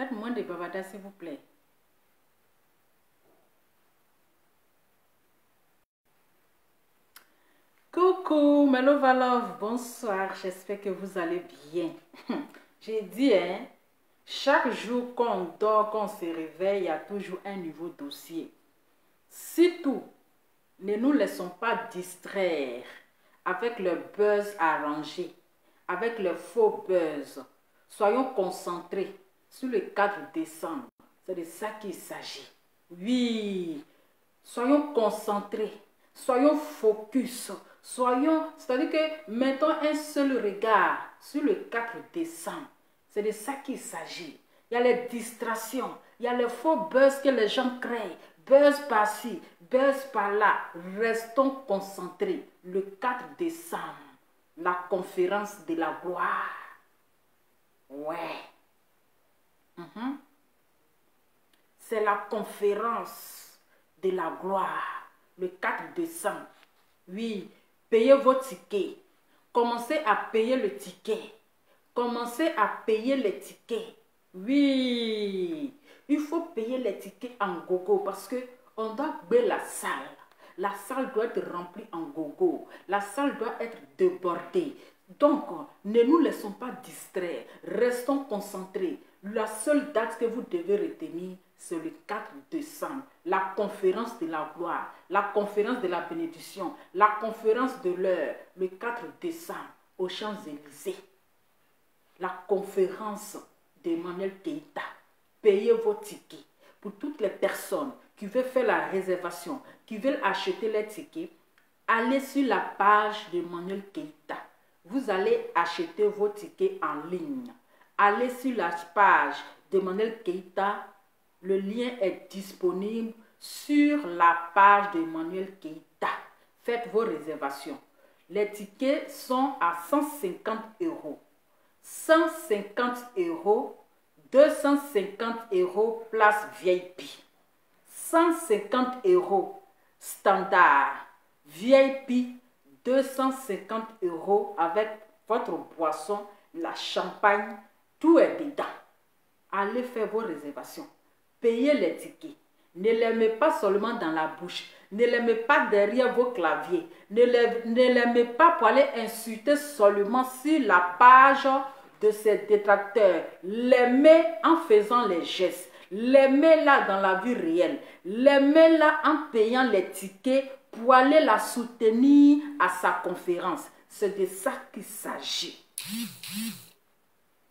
Faites moins de bavardage, s'il vous plaît. Coucou, mes love, bonsoir, j'espère que vous allez bien. J'ai dit, hein, chaque jour qu'on dort, qu'on se réveille, il y a toujours un nouveau dossier. Surtout, ne nous laissons pas distraire avec le buzz arrangé, avec le faux buzz. Soyons concentrés sur le 4 décembre. C'est de ça qu'il s'agit. Oui, soyons concentrés, soyons focus, c'est-à-dire que mettons un seul regard sur le 4 décembre. C'est de ça qu'il s'agit. Il y a les distractions, il y a le faux buzz que les gens créent. Buzz par-ci, buzz par-là. Restons concentrés. Le 4 décembre, la conférence de la gloire. Ouais. C'est la conférence de la gloire. Le 4 décembre. Oui, payez vos tickets. Commencez à payer le ticket. Commencez à payer les tickets. Oui, il faut payer les tickets en gogo parce que on doit louer la salle. La salle doit être remplie en gogo. La salle doit être débordée. Donc, ne nous laissons pas distraire. Restons concentrés. La seule date que vous devez retenir, c'est le 4 décembre. La conférence de la gloire, la conférence de la bénédiction, la conférence de l'heure, le 4 décembre, aux Champs-Élysées. La conférence d'Emmanuel Keïta. Payez vos tickets. Pour toutes les personnes qui veulent faire la réservation, qui veulent acheter les tickets, allez sur la page d'Emmanuel Keïta. Vous allez acheter vos tickets en ligne. Allez sur la page d'Emmanuel Keïta. Le lien est disponible sur la page d'Emmanuel Keïta. Faites vos réservations. Les tickets sont à 150 €. 150 €, 250 € place VIP. 150 € standard. VIP, 250 € avec votre boisson, la champagne, tout est dedans. Allez faire vos réservations. Payez les tickets. Ne les mettez pas seulement dans la bouche. Ne les mettez pas derrière vos claviers. Ne les mettez pas pour aller insulter seulement sur la page de ces détracteurs. Les mettez en faisant les gestes. Les mettez là dans la vie réelle. Les mettez là en payant les tickets pour aller la soutenir à sa conférence. C'est de ça qu'il s'agit.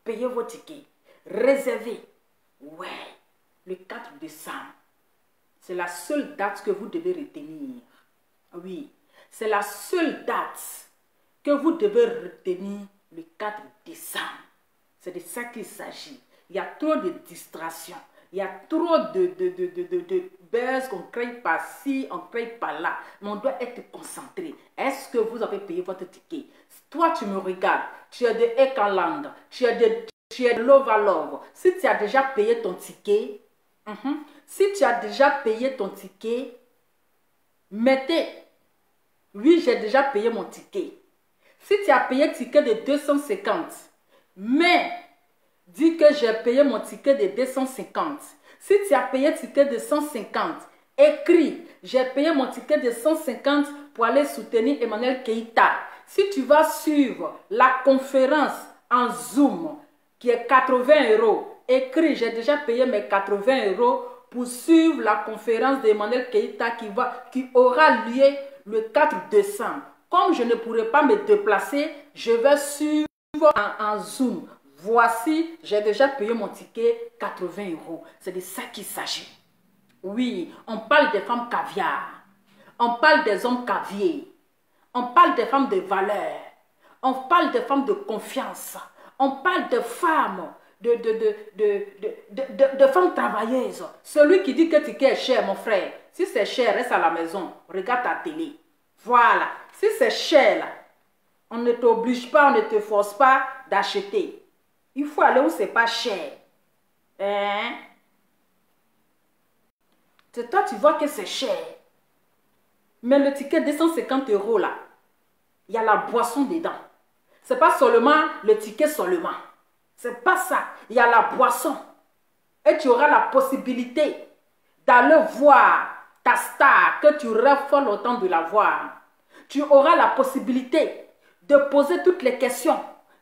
Payez vos tickets. Réservez. Ouais. Le 4 décembre. C'est la seule date que vous devez retenir. Oui. C'est la seule date que vous devez retenir le 4 décembre. C'est de ça qu'il s'agit. Il y a trop de distractions. Il y a trop de buzz qu'on crée par-ci, on crée par-là. Mais on doit être concentré. Est-ce que vous avez payé votre ticket? Toi, tu me regardes. Tu es de Ekaland. Tu es de Love. Si tu as déjà payé ton ticket, si tu as déjà payé ton ticket, mettez. Oui, j'ai déjà payé mon ticket. Si tu as payé un ticket de 250, mais dis que j'ai payé mon ticket de 250. Si tu as payé un ticket de 150, écris, j'ai payé mon ticket de 150 pour aller soutenir Emmanuel Keïta. Si tu vas suivre la conférence en Zoom, qui est 80 €, écris, j'ai déjà payé mes 80 € pour suivre la conférence d'Emmanuel Keïta qui aura lieu le 4 décembre. Comme je ne pourrai pas me déplacer, je vais suivre en Zoom. Voici, j'ai déjà payé mon ticket 80 €. C'est de ça qu'il s'agit. Oui, on parle des femmes caviar. On parle des hommes caviers. On parle des femmes de valeur. On parle des femmes de confiance. On parle de femmes, de femmes travailleuses. Celui qui dit que le ticket est cher, mon frère, si c'est cher, reste à la maison. Regarde ta télé. Voilà. Si c'est cher, là, on ne t'oblige pas, on ne te force pas d'acheter. Il faut aller où c'est pas cher. Hein? Toi, tu vois que c'est cher. Mais le ticket de 250 € là, il y a la boisson dedans. C'est pas seulement le ticket seulement. C'est pas ça. Il y a la boisson. et tu auras la possibilité d'aller voir ta star que tu rêves fort longtemps de la voir. Tu auras la possibilité de poser toutes les questions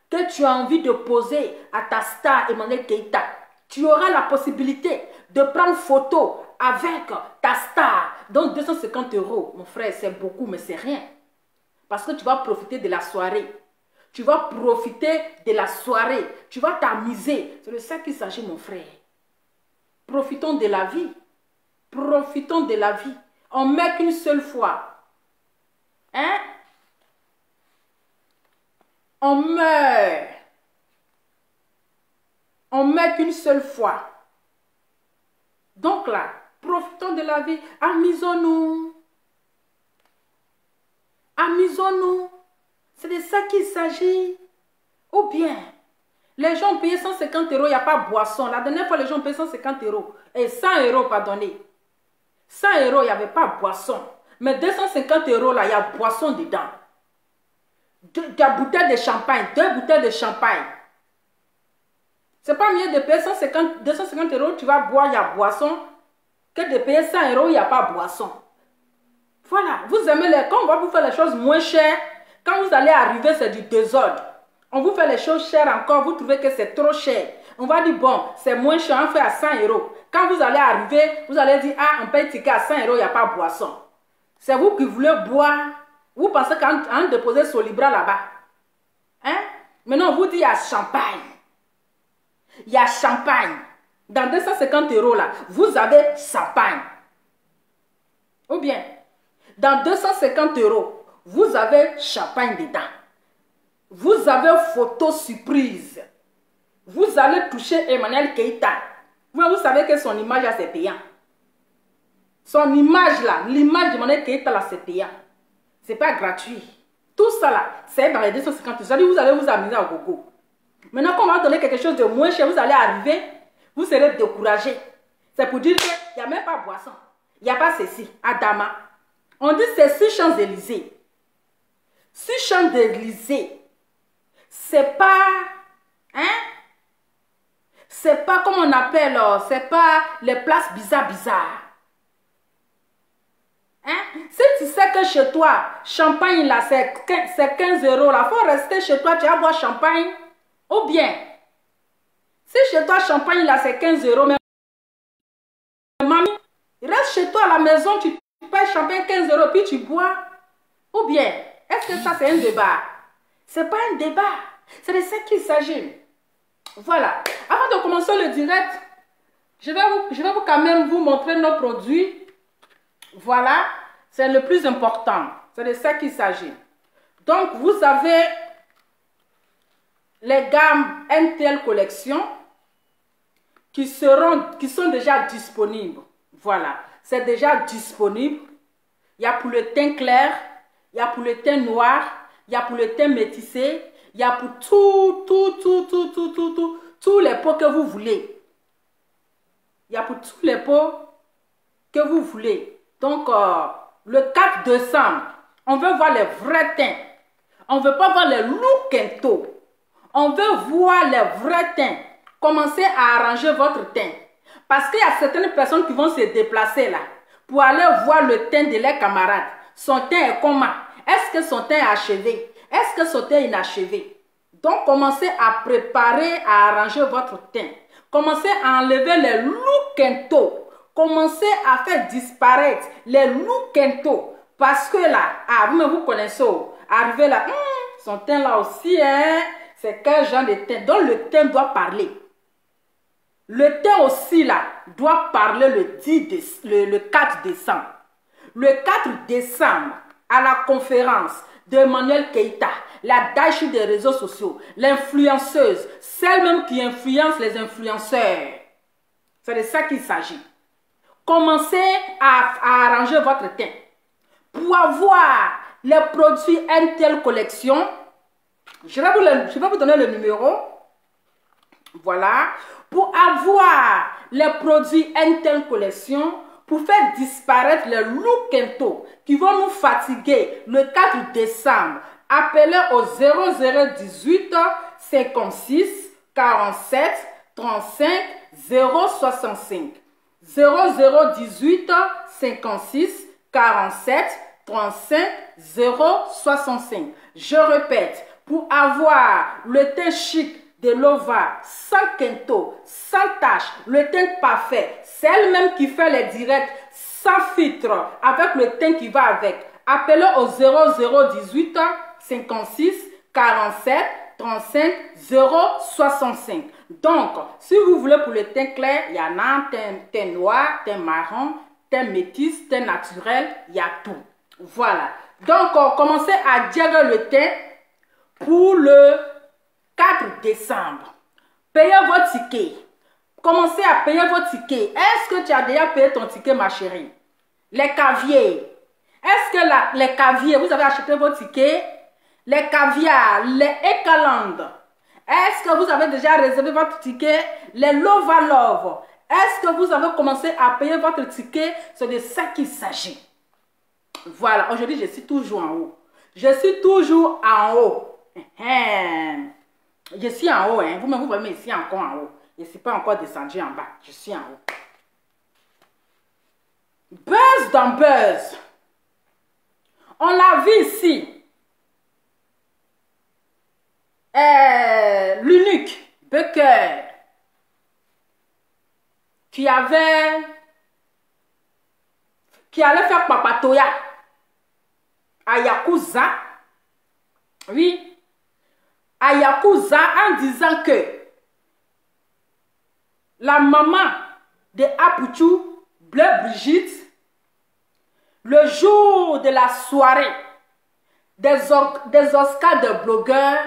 que tu as envie de poser à ta star Emmanuel Keita. Tu auras la possibilité de prendre photo avec ta star. Donc 250 €, mon frère, c'est beaucoup, mais c'est rien. Parce que tu vas profiter de la soirée. Tu vas profiter de la soirée. Tu vas t'amuser. C'est de ça qu'il s'agit, mon frère. Profitons de la vie. Profitons de la vie. On ne meurt qu'une seule fois. Hein? On meurt. On ne meurt qu'une seule fois. Donc là, profitons de la vie. Amusons-nous. Amusons-nous. C'est de ça qu'il s'agit. Ou bien, les gens ont payé 150 €, il n'y a pas boisson. La dernière fois, les gens ont payé 150 €. Et 100 €, pardonnez. 100 €, il n'y avait pas boisson. Mais 250 € là, il y a boisson dedans. Il y a bouteille de champagne, 2 bouteilles de champagne. C'est pas mieux de payer 250 €, tu vas boire, il y a boisson, que de payer 100 €, il n'y a pas boisson. Voilà, vous aimez les... Quand on va vous faire les choses moins chères, quand vous allez arriver, c'est du désordre. On vous fait les choses chères encore, vous trouvez que c'est trop cher. On va dire, bon, c'est moins cher, on fait à 100 €. Quand vous allez arriver, vous allez dire, ah, on paye ticket à 100 €, il n'y a pas boisson. C'est vous qui voulez boire. Vous pensez qu'en déposer sur Libra là-bas. Hein? Maintenant, on vous dit, il y a champagne. Il y a champagne. Dans 250 € là, vous avez champagne. Ou bien, dans 250 €, vous avez champagne dedans. Vous avez photo surprise. Vous allez toucher Emmanuel Keita. Vous savez que son image là, c'est payant. Son image là, l'image d'Emmanuel Keita là, c'est payant. C'est pas gratuit. Tout ça là, c'est dans les 250 €. C'est-à-dire, vous allez vous amuser à gogo. Maintenant, quand on va donner quelque chose de moins cher, vous allez arriver, vous serez découragé. C'est pour dire qu'il n'y a même pas boisson. Il n'y a pas ceci. Adama. On dit c'est 6 Champs-Élysées. 6 Champs-Élysées. C'est pas... Hein? C'est pas comme on appelle, c'est pas les places bizarres. Hein? Si tu sais que chez toi, champagne là, c'est 15 € là, il faut rester chez toi, tu vas boire champagne. Ou bien, si chez toi, champagne là, c'est 15 €, mais mamie, reste chez toi à la maison, tu payes champagne 15 € puis tu bois. Ou bien, est-ce que ça c'est un débat? C'est pas un débat. C'est de ça qu'il s'agit. Voilà. Avant de commencer le direct, je vais quand même vous montrer nos produits. Voilà. C'est le plus important. C'est de ça qu'il s'agit. Donc, vous avez les gammes NTL Collection qui sont déjà disponibles. Voilà. C'est déjà disponible. Il y a pour le teint clair, il y a pour le teint noir, il y a pour le teint métissé, il y a pour tous les pots que vous voulez. Il y a pour tous les pots que vous voulez. Donc, le 4 décembre, on veut voir les vrais teints. On ne veut pas voir les look-and-toe. On veut voir les vrais teints. Commencez à arranger votre teint. Parce qu'il y a certaines personnes qui vont se déplacer là pour aller voir le teint de leurs camarades. Son teint est comment? Est-ce que son teint est achevé? Est-ce que son teint est inachevé? Donc, commencez à préparer, à arranger votre teint. Commencez à enlever les look-and-toe. Commencez à faire disparaître les look-and-toe. Parce que là, vous connaissez, arrivez là, son teint là aussi, hein, c'est quel genre de teint? Donc, le teint doit parler. Le teint aussi là, doit parler le 4 décembre. Le 4 décembre, à la conférence d'Emmanuel Keita, la Daïchi des réseaux sociaux, l'influenceuse, celle même qui influence les influenceurs. C'est de ça qu'il s'agit. Commencez à arranger votre teint. Pour avoir les produits NTL Collection, je vais vous donner le numéro. Voilà. Pour avoir les produits NTL Collection, pour faire disparaître les look-and-toe qui vont nous fatiguer le 4 décembre, appelez au 0018 56 47 35 065. 0018 56 47 35 065. Je répète, pour avoir le teint chic de Lova, sans quinto, sans tache, le teint parfait, c'est elle-même qui fait les directs sans filtre, avec le teint qui va avec. Appelez au 0018 56 47 35 065. Donc, si vous voulez pour le teint clair, il y en a teint noir, teint marron, teint métis, teint naturel, il y a tout. Voilà. Donc, commencez à dire le teint pour le 4 décembre. Payez votre ticket. Commencez à payer votre ticket. Est-ce que tu as déjà payé ton ticket, ma chérie? Les caviers. Est-ce que les caviers, vous avez acheté vos tickets? Les caviars, les Ekaland. Est-ce que vous avez déjà réservé votre ticket? Les Lova Love. Est-ce que vous avez commencé à payer votre ticket? C'est de ça qu'il s'agit. Voilà, aujourd'hui je suis toujours en haut. Je suis toujours en haut. Je suis en haut, hein. Vous-même vous voyez ici encore en haut. Je ne suis pas encore descendu en bas. Je suis en haut. Buzz dans buzz. On l'a vu ici. L'eunuque Becker qui allait faire papatoya à Yakuza. Oui, à Yakuza, en disant que la maman de Apuchou, Bleu Brigitte, le jour de la soirée des Oscars de blogueurs,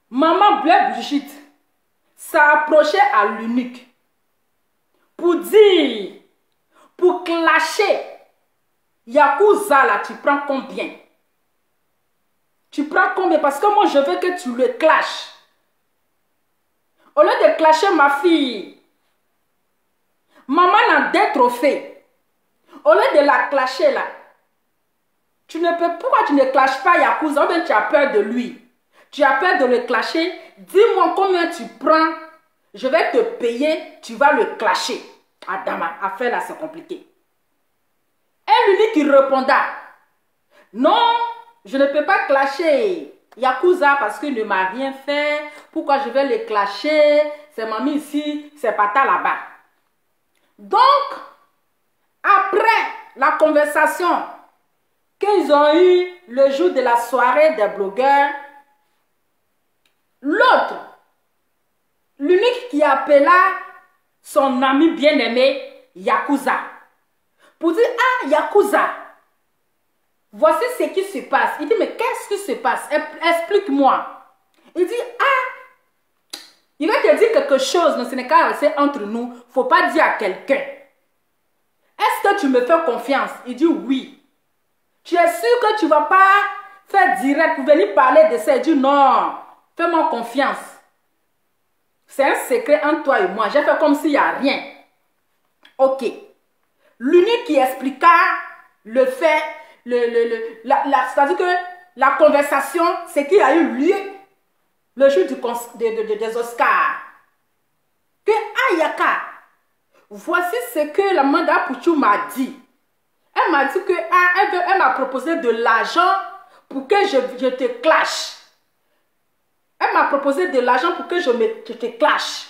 maman Bleu Brigitte s'approchait à l'eunuque pour dire, pour clasher, Yakuza là, tu prends combien? Tu prends combien? Parce que moi je veux que tu le clashes. Au lieu de clasher ma fille, maman a des trophées. Au lieu de la clasher là, tu ne peux, pourquoi tu ne clashes pas Yakuza ou bien tu as peur de lui? Tu as peur de le clasher? Dis-moi combien tu prends, je vais te payer, tu vas le clasher. Adama, affaire là c'est compliqué. Et l'unique qui répondra, non, je ne peux pas clasher Yakuza parce qu'il ne m'a rien fait. Pourquoi je vais le clasher? C'est mamie ici, c'est pata là-bas. Donc, après la conversation qu'ils ont eue le jour de la soirée des blogueurs, l'autre, l'unique qui appela son ami bien-aimé Yakuza, pour dire, ah, Yakuza, voici ce qui se passe. Il dit, mais qu'est-ce qui se passe? Explique-moi. Il dit, ah, il va te dire quelque chose, mais ce n'est qu'à rester entre nous. Il ne faut pas dire à quelqu'un. Est-ce que tu me fais confiance? Il dit, oui. Tu es sûr que tu ne vas pas faire direct pour venir parler de ça? Il dit, non, fais-moi confiance. C'est un secret entre toi et moi. J'ai fait comme s'il n'y a rien. Ok. L'unique qui expliqua le fait, c'est-à-dire que la conversation, c'est qu'il y a eu lieu le jour des Oscars. Que Ayaka, voici ce que la Manda Pouchou m'a dit. Elle m'a dit que elle m'a proposé de l'argent pour que je te clash. Elle m'a proposé de l'argent pour que je te clash.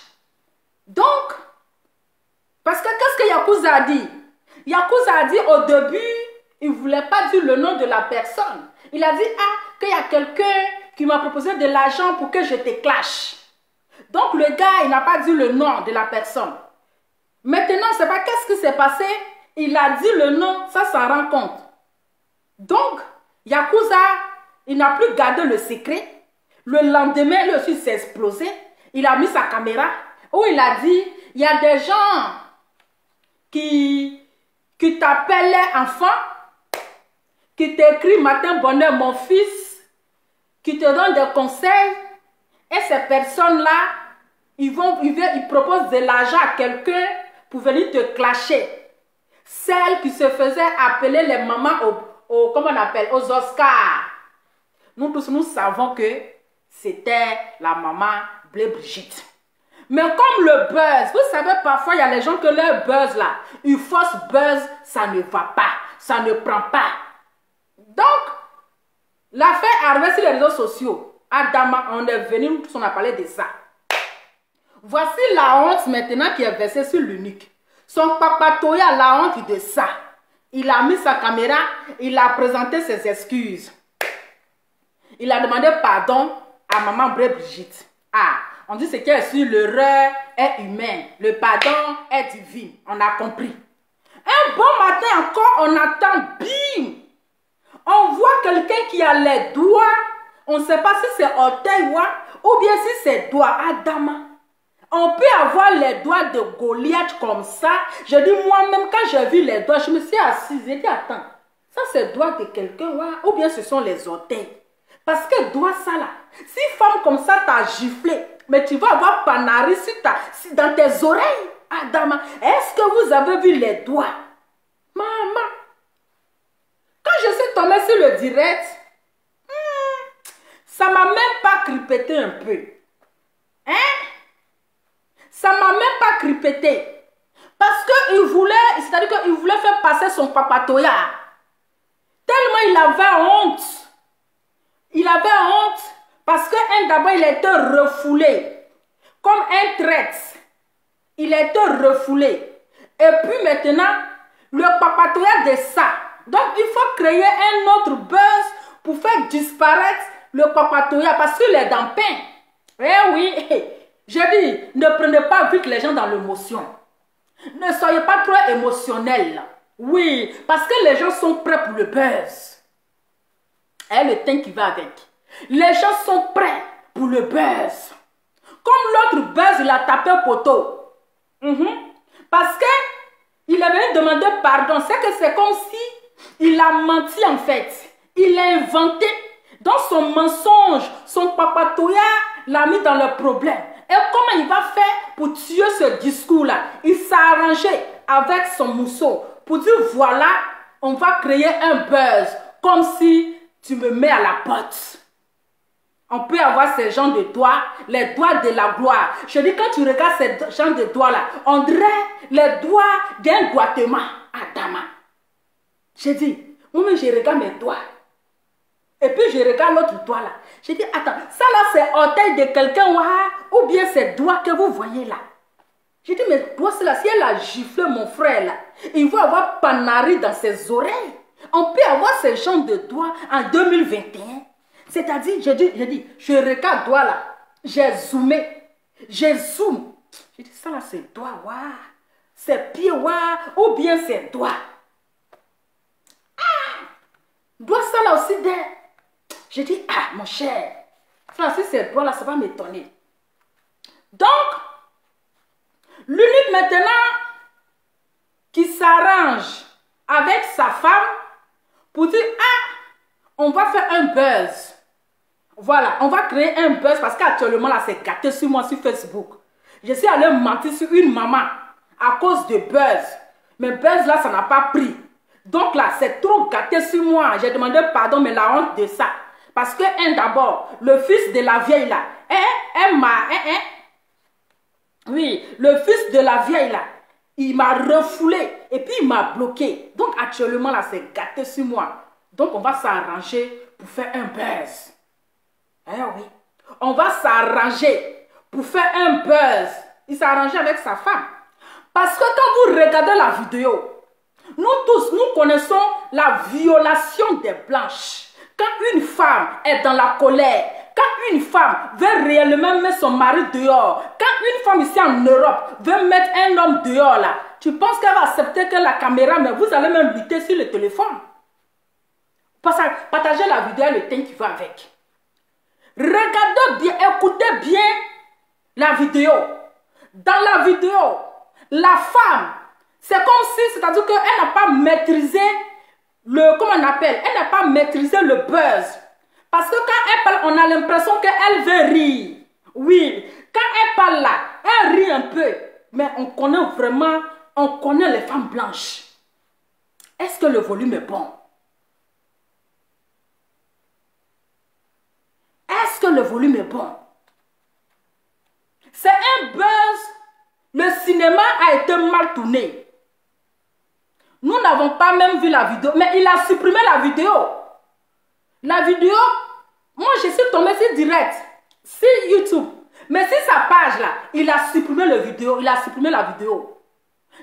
Donc, parce que qu'est-ce que Yakuza a dit? Yakuza a dit au début, il ne voulait pas dire le nom de la personne. Il a dit, ah, qu'il y a quelqu'un qui m'a proposé de l'argent pour que je te clash. Donc le gars, il n'a pas dit le nom de la personne. Maintenant, c'est pas qu'est-ce qui s'est passé. Il a dit le nom, ça s'en rend compte. Donc, Yakuza, il n'a plus gardé le secret. Le lendemain, lui aussi s'est explosé. Il a mis sa caméra où il a dit, il y a des gens qui t'appellent enfant, qui t'écrivent matin bonheur mon fils, qui te donnent des conseils. Et ces personnes-là, ils proposent de l'argent à quelqu'un pour venir te clasher. Celles qui se faisaient appeler les mamans comment on appelle, aux Oscars. Nous tous, nous savons que c'était la maman Bleu Brigitte. Mais comme le buzz, vous savez, parfois, il y a les gens que leur buzz là, une fausse buzz, ça ne va pas, ça ne prend pas. Donc, l'affaire arrivée sur les réseaux sociaux, Adama, on est venu, on a parlé de ça. Voici la honte maintenant qui est versée sur l'unique. Son papa Toya, la honte de ça. Il a mis sa caméra, il a présenté ses excuses. Il a demandé pardon à maman Brigitte. Ah, on dit ce qui est sur l'erreur est humaine, le pardon est divin. On a compris. Un bon matin encore, on attend, bim! On voit quelqu'un qui a les doigts, on ne sait pas si c'est orteil ou bien si c'est doigt. Adama. On peut avoir les doigts de Goliath comme ça. Je dis moi-même, quand j'ai vu les doigts, je me suis assise. J'ai dit, attends, ça c'est doigt de quelqu'un, ou bien ce sont les orteils. Parce que doigt ça là, si femme comme ça t'a giflé, mais tu vas avoir panari dans tes oreilles, Adama. Est-ce que vous avez vu les doigts? Maman. Quand je suis tombée sur le direct, ça m'a même pas cripété un peu. Hein? Ça m'a même pas cripété. Parce qu'il voulait, c'est-à-dire qu'il voulait faire passer son papatoya. Tellement il avait honte. Il avait honte parce que d'abord il a été refoulé. Comme un traître. Il a été refoulé. Et puis maintenant, le papatoya de ça. Donc il faut créer un autre buzz pour faire disparaître le papatoya parce qu'il est dans le pain. Eh oui. J'ai dit, ne prenez pas vite les gens dans l'émotion. Ne soyez pas trop émotionnels. Oui, parce que les gens sont prêts pour le buzz. Et le teint qui va avec. Les gens sont prêts pour le buzz. Comme l'autre buzz, il a tapé un poteau. Parce que il est venu demander pardon. C'est que c'est comme si il a menti en fait. Il a inventé. Dans son mensonge, son papatoya l'a mis dans le problème. Et comment il va faire pour tuer ce discours-là? Il s'est arrangé avec son mousseau pour dire voilà, on va créer un buzz. Comme si tu me mets à la porte. On peut avoir ces gens de doigts, les doigts de la gloire. Je dis quand tu regardes ces gens de doigts-là, on dirait les doigts d'un Guatemala. Adama. Je dis, moi-même je regarde mes doigts. Et puis je regarde l'autre doigt là. Je dis, attends, ça là c'est orteil de quelqu'un ou bien c'est doigt que vous voyez là. Je dis, mais doigt c'est là, si elle a giflé mon frère là, il va avoir panari dans ses oreilles. On peut avoir ces gens de doigts en 2021. C'est-à-dire, je regarde doigt là, j'ai zoomé, j'ai zoom. Je dis, ça là c'est doigt, c'est pied, ou bien c'est doigt. Doigt ça là aussi des... Je dis, ah, mon cher, ça, si c'est toi là, ça va m'étonner. Donc, l'unique maintenant qui s'arrange avec sa femme pour dire, ah, on va faire un buzz. Voilà, on va créer un buzz parce qu'actuellement là, c'est gâté sur moi sur Facebook. Je suis allée mentir sur une maman à cause de buzz. Mais buzz là, ça n'a pas pris. Donc là, c'est trop gâté sur moi. J'ai demandé pardon, mais la honte de ça. Parce que, d'abord, le fils de la vieille là, oui, le fils de la vieille là, il m'a refoulé et puis il m'a bloqué. Donc actuellement là, c'est gâté sur moi. Donc on va s'arranger pour faire un buzz. Eh oui, on va s'arranger pour faire un buzz. Il s'est arrangé avec sa femme. Parce que quand vous regardez la vidéo, nous tous, nous connaissons la violation des blanches. Quand une femme est dans la colère, quand une femme veut réellement mettre son mari dehors, quand une femme ici en Europe veut mettre un homme dehors là, tu penses qu'elle va accepter que la caméra, mais vous allez même lutter sur le téléphone. Partagez la vidéo, le thème qui va avec. Regardez bien, écoutez bien la vidéo. Dans la vidéo, la femme, c'est comme si, c'est-à-dire qu'elle n'a pas maîtrisé comment on appelle, elle n'a pas maîtrisé le buzz. Parce que quand elle parle, on a l'impression qu'elle veut rire. Oui, quand elle parle là, elle rit un peu. Mais on connaît vraiment, on connaît les femmes blanches. Est-ce que le volume est bon? Est-ce que le volume est bon? C'est un buzz. Le cinéma a été mal tourné. Nous n'avons pas même vu la vidéo, mais il a supprimé la vidéo. La vidéo, moi je suis tombée sur direct, sur YouTube. Mais sur sa page là, il a supprimé la vidéo,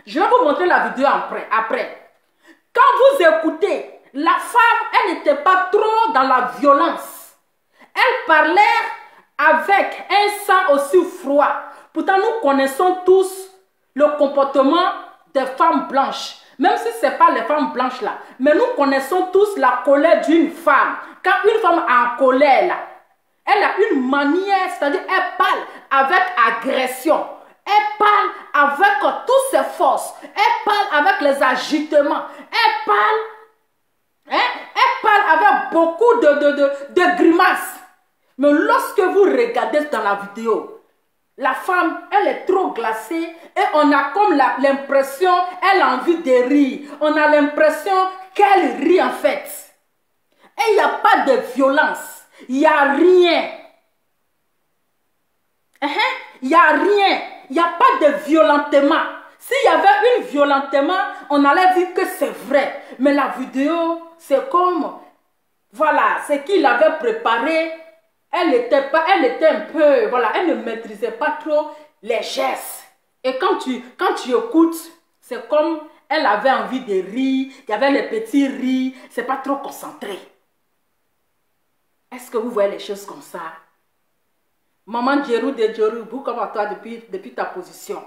Je vais vous montrer la vidéo après. Quand vous écoutez, la femme, elle n'était pas trop dans la violence. Elle parlait avec un sang aussi froid. Pourtant, nous connaissons tous le comportement des femmes blanches. Même si ce n'est pas les femmes blanches là. Mais nous connaissons tous la colère d'une femme. Quand une femme est en colère là, elle a une manière, c'est-à-dire elle parle avec agression. Elle parle avec toutes ses forces. Elle parle avec les agitements. Elle parle avec beaucoup de grimaces. Mais lorsque vous regardez dans la vidéo, la femme, elle est trop glacée et on a comme l'impression, elle a envie de rire. On a l'impression qu'elle rit en fait. Et il n'y a pas de violence. Il n'y a rien. Il n'y a rien. Il n'y a pas de violentement. S'il y avait une violentement, on allait dire que c'est vrai. Mais la vidéo, c'est comme, voilà, ce qu'il avait préparé. Elle était un peu, voilà, elle ne maîtrisait pas trop les gestes. Et quand tu écoutes, c'est comme elle avait envie de rire. Il y avait les petits rires. C'est pas trop concentré. Est-ce que vous voyez les choses comme ça? Maman Djerou de Djerou, comme à toi depuis ta position.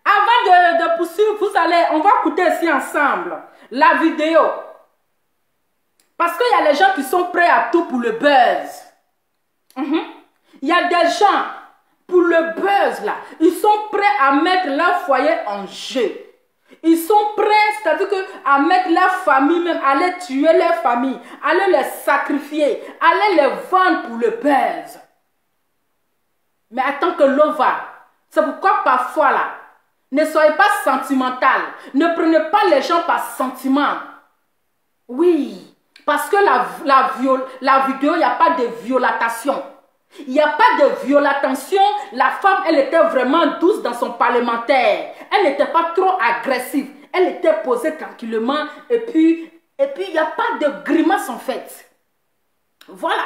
Avant de poursuivre, on va écouter ici ensemble la vidéo. Parce qu'il y a les gens qui sont prêts à tout pour le buzz. Il y a des gens, pour le buzz là, ils sont prêts à mettre leur foyer en jeu. Ils sont prêts, c'est-à-dire à mettre leur famille, même à aller tuer leur famille, à les sacrifier, à les vendre pour le buzz. Mais attends que l'eau va. C'est pourquoi parfois là, ne soyez pas sentimental. Ne prenez pas les gens par sentiment. Oui, parce que la vidéo, il n'y a pas de violatation. Il n'y a pas de violatation. La femme, elle était vraiment douce dans son parlementaire. Elle n'était pas trop agressive. Elle était posée tranquillement. Et puis il n'y a pas de grimace en fait. Voilà.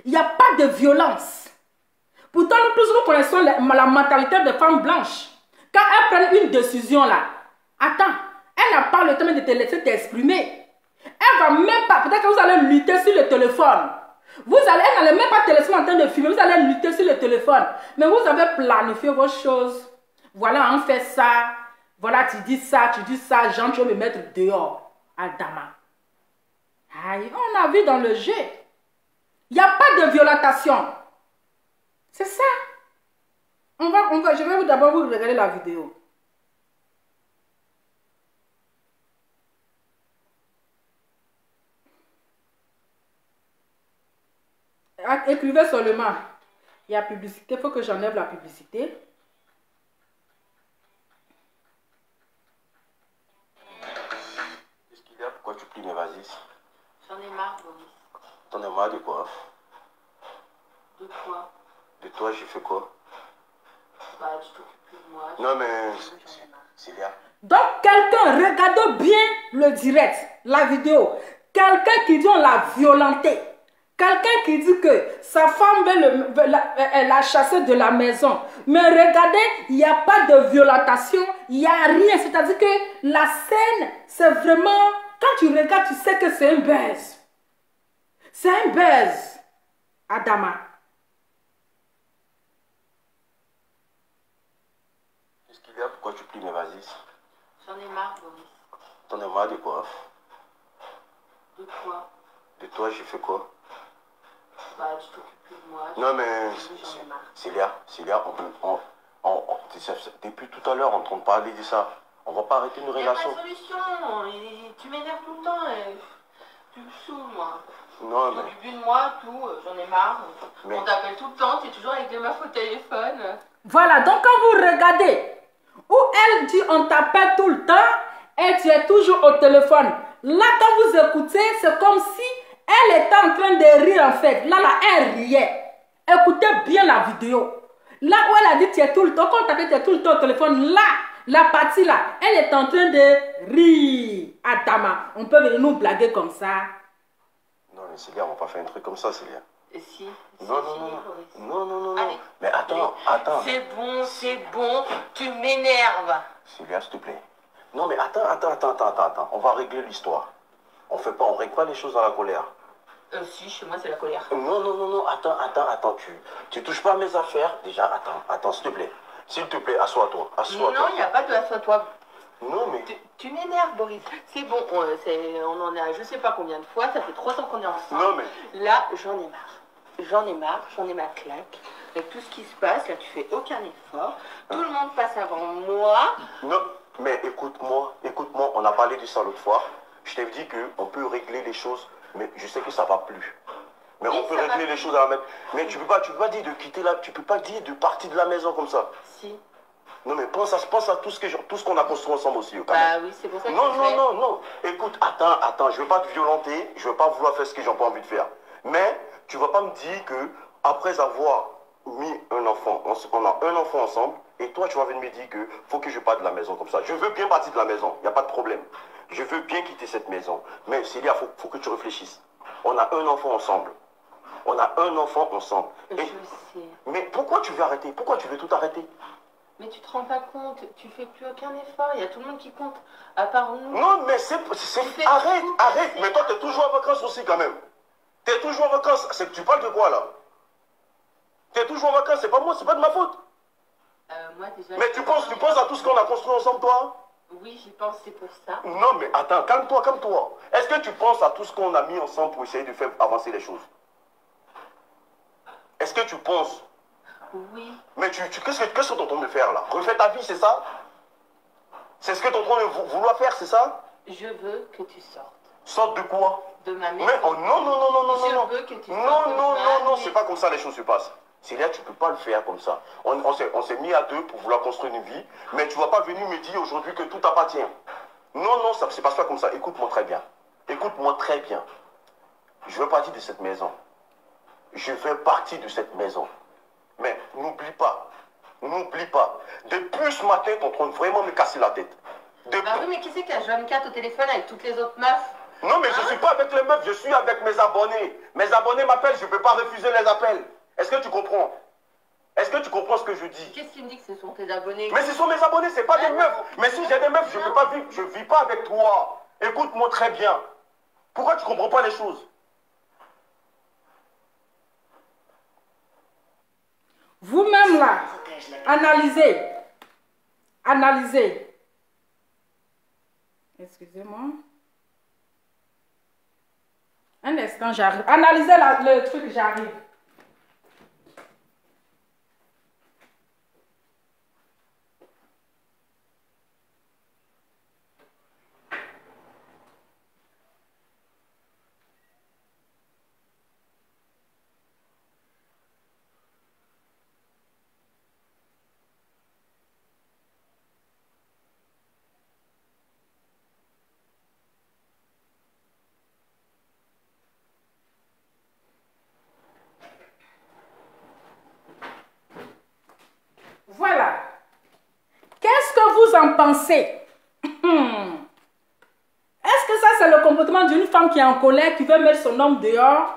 Il n'y a pas de violence. Pourtant, nous tous nous connaissons la mentalité des femmes blanches. Quand elles prennent une décision là, attends, elle n'a pas le temps de te laisser t'exprimer. Elle va même pas, peut-être que vous allez lutter sur le téléphone. Elle n'allait même pas te laisser en train de filmer, vous allez lutter sur le téléphone. Mais vous avez planifié vos choses. Voilà, on fait ça. Voilà, tu dis ça, Jean, tu veux me mettre dehors. Adama. Aïe, on a vu dans le jeu. Il n'y a pas de violatation. C'est ça. Je vais d'abord vous regarder la vidéo. Écrivez seulement. Il y a publicité. Il faut que j'enlève la publicité. Qu'est-ce qu'il y a? Pourquoi tu plies mes valises? J'en ai marre, Boris. T'en as marre de quoi? De quoi? De toi, j'ai fait quoi? Bah, tu t'occupes plus de moi. Non, mais... Célia. Donc, quelqu'un, regardez bien le direct, la vidéo. Quelqu'un qui dit on l'a violenté. Quelqu'un qui dit que sa femme elle l'a chassé de la maison. Mais regardez, il n'y a pas de violentation, il n'y a rien. C'est-à-dire que la scène, c'est vraiment... Quand tu regardes, tu sais que c'est un buzz. C'est un buzz, Adama. Qu'est-ce qu'il y a? Pourquoi tu plies mes valises? J'en ai marre, Boris. T'en as marre de quoi? De quoi? De toi, j'ai fait quoi? Bah, tu t'occupes plus de moi. Non, mais... J'en ai marre. Célia, depuis tout à l'heure, on est en train de parler de ça. On va pas arrêter une relation. Il n'y a pas de solution. Tu m'énerves tout le temps. Tu me saoules, moi. Non, Tu mais... t'occupes plus de moi, tout. J'en ai marre. Mais- On t'appelle tout le temps. Tu es toujours avec des meufs au téléphone. Voilà, donc quand vous regardez, où elle dit on t'appelle tout le temps, et tu es toujours au téléphone. Là, quand vous écoutez, c'est comme si elle était en train de rire en fait. Là, elle riait. Écoutez bien la vidéo. Là où elle a dit tu es tout le temps, quand tu as dit tu es tout le temps au téléphone, là, la partie là, elle est en train de rire. Adama, on peut venir nous blaguer comme ça. Non, mais Célia, on va pas faire un truc comme ça, Célia. Si. Non, non, non, non, non, non, non. Allez. Mais attends, attends. C'est bon, tu m'énerves. Célia, s'il te plaît. Non, mais attends. On va régler l'histoire. On règle pas les choses dans la colère. Si, chez moi, c'est la colère. Non, attends. Tu touches pas à mes affaires. Déjà, attends, s'il te plaît. S'il te plaît, assois-toi. Non, il n'y a pas de assois-toi. Non, mais... Tu m'énerves, Boris. C'est bon, on en est à je sais pas combien de fois. Ça fait 3 ans qu'on est ensemble. Non, mais... Là, j'en ai marre. J'en ai ma claque. Avec tout ce qui se passe, là, tu fais aucun effort. Tout le monde passe avant moi. Non, mais écoute-moi, on a parlé de ça l'autre fois. Je t'ai dit qu'on peut régler les choses, mais je sais que ça va plus. Mais Oui, on peut ça régler va. les choses à la même. Mais tu peux pas dire de quitter là, tu peux pas dire de partir de la maison comme ça. Si. Non, mais pense à tout ce qu'on a construit ensemble aussi. Quand même. Bah oui, c'est pour ça que Non, je non, fais. non, non. Écoute, attends, je veux pas te violenter, je veux pas vouloir faire ce que j'ai pas envie de faire. Mais tu vas pas me dire que après avoir mis un enfant, on a un enfant ensemble, et toi tu vas venir me dire que faut que je parte de la maison comme ça. Je veux bien partir de la maison, il n'y a pas de problème. Je veux bien quitter cette maison. Mais Célia, faut que tu réfléchisses. On a un enfant ensemble. Je Et- sais. mais pourquoi tu veux arrêter? Pourquoi tu veux tout arrêter? Mais tu te rends pas compte, tu fais plus aucun effort, il y a tout le monde qui compte, à part nous. Non, mais c'est... fais Arrête, tout arrête. passer. Mais toi, tu es toujours en vacances aussi quand même. Tu es toujours en vacances. Tu parles de quoi là? Tu es toujours en vacances, c'est pas moi, c'est pas de ma faute. Moi déjà. Mais tu penses à tout ce qu'on a construit ensemble, toi? Oui, j'y pense, c'est pour ça. Non, mais attends, calme-toi. Est-ce que tu penses à tout ce qu'on a mis ensemble pour essayer de faire avancer les choses? Est-ce que tu penses? Oui. Mais qu'est-ce que tu es en train de faire là? Refais ta vie, c'est ça? C'est ce que tu es en train de vouloir faire, c'est ça? Je veux que tu sortes Sorte de quoi? de ma maison. Mais oh, non. Je veux que tu sortes Non, de ma maison. c'est pas comme ça les choses se passent. Célia, tu peux pas le faire comme ça. On s'est mis à deux pour vouloir construire une vie, mais tu vas pas venir me dire aujourd'hui que tout t'appartient. Non, ça ne se passe pas comme ça. Écoute-moi très bien. Je veux partir de cette maison. Mais n'oublie pas. Depuis ce matin, tu es en train de vraiment me casser la tête. Bah oui, mais qui c'est qui a Jeanne 4 au téléphone avec toutes les autres meufs? Non, mais je ne suis pas avec les meufs, je suis avec mes abonnés. Mes abonnés m'appellent, je ne peux pas refuser les appels. Est-ce que tu comprends? Est-ce que tu comprends ce que je dis? Qu'est-ce qui me dit que ce sont tes abonnés? Mais ce sont mes abonnés, ce n'est pas des non. meufs. Mais si j'ai des meufs, je ne peux pas vivre, je ne vis pas avec toi. Écoute-moi très bien. Pourquoi tu ne comprends pas les choses? Vous-même là, analysez. Excusez-moi. Un instant, j'arrive. Analysez le truc, j'arrive. Voilà. Qu'est-ce que vous en pensez? Est-ce que ça, c'est le comportement d'une femme qui est en colère, qui veut mettre son homme dehors?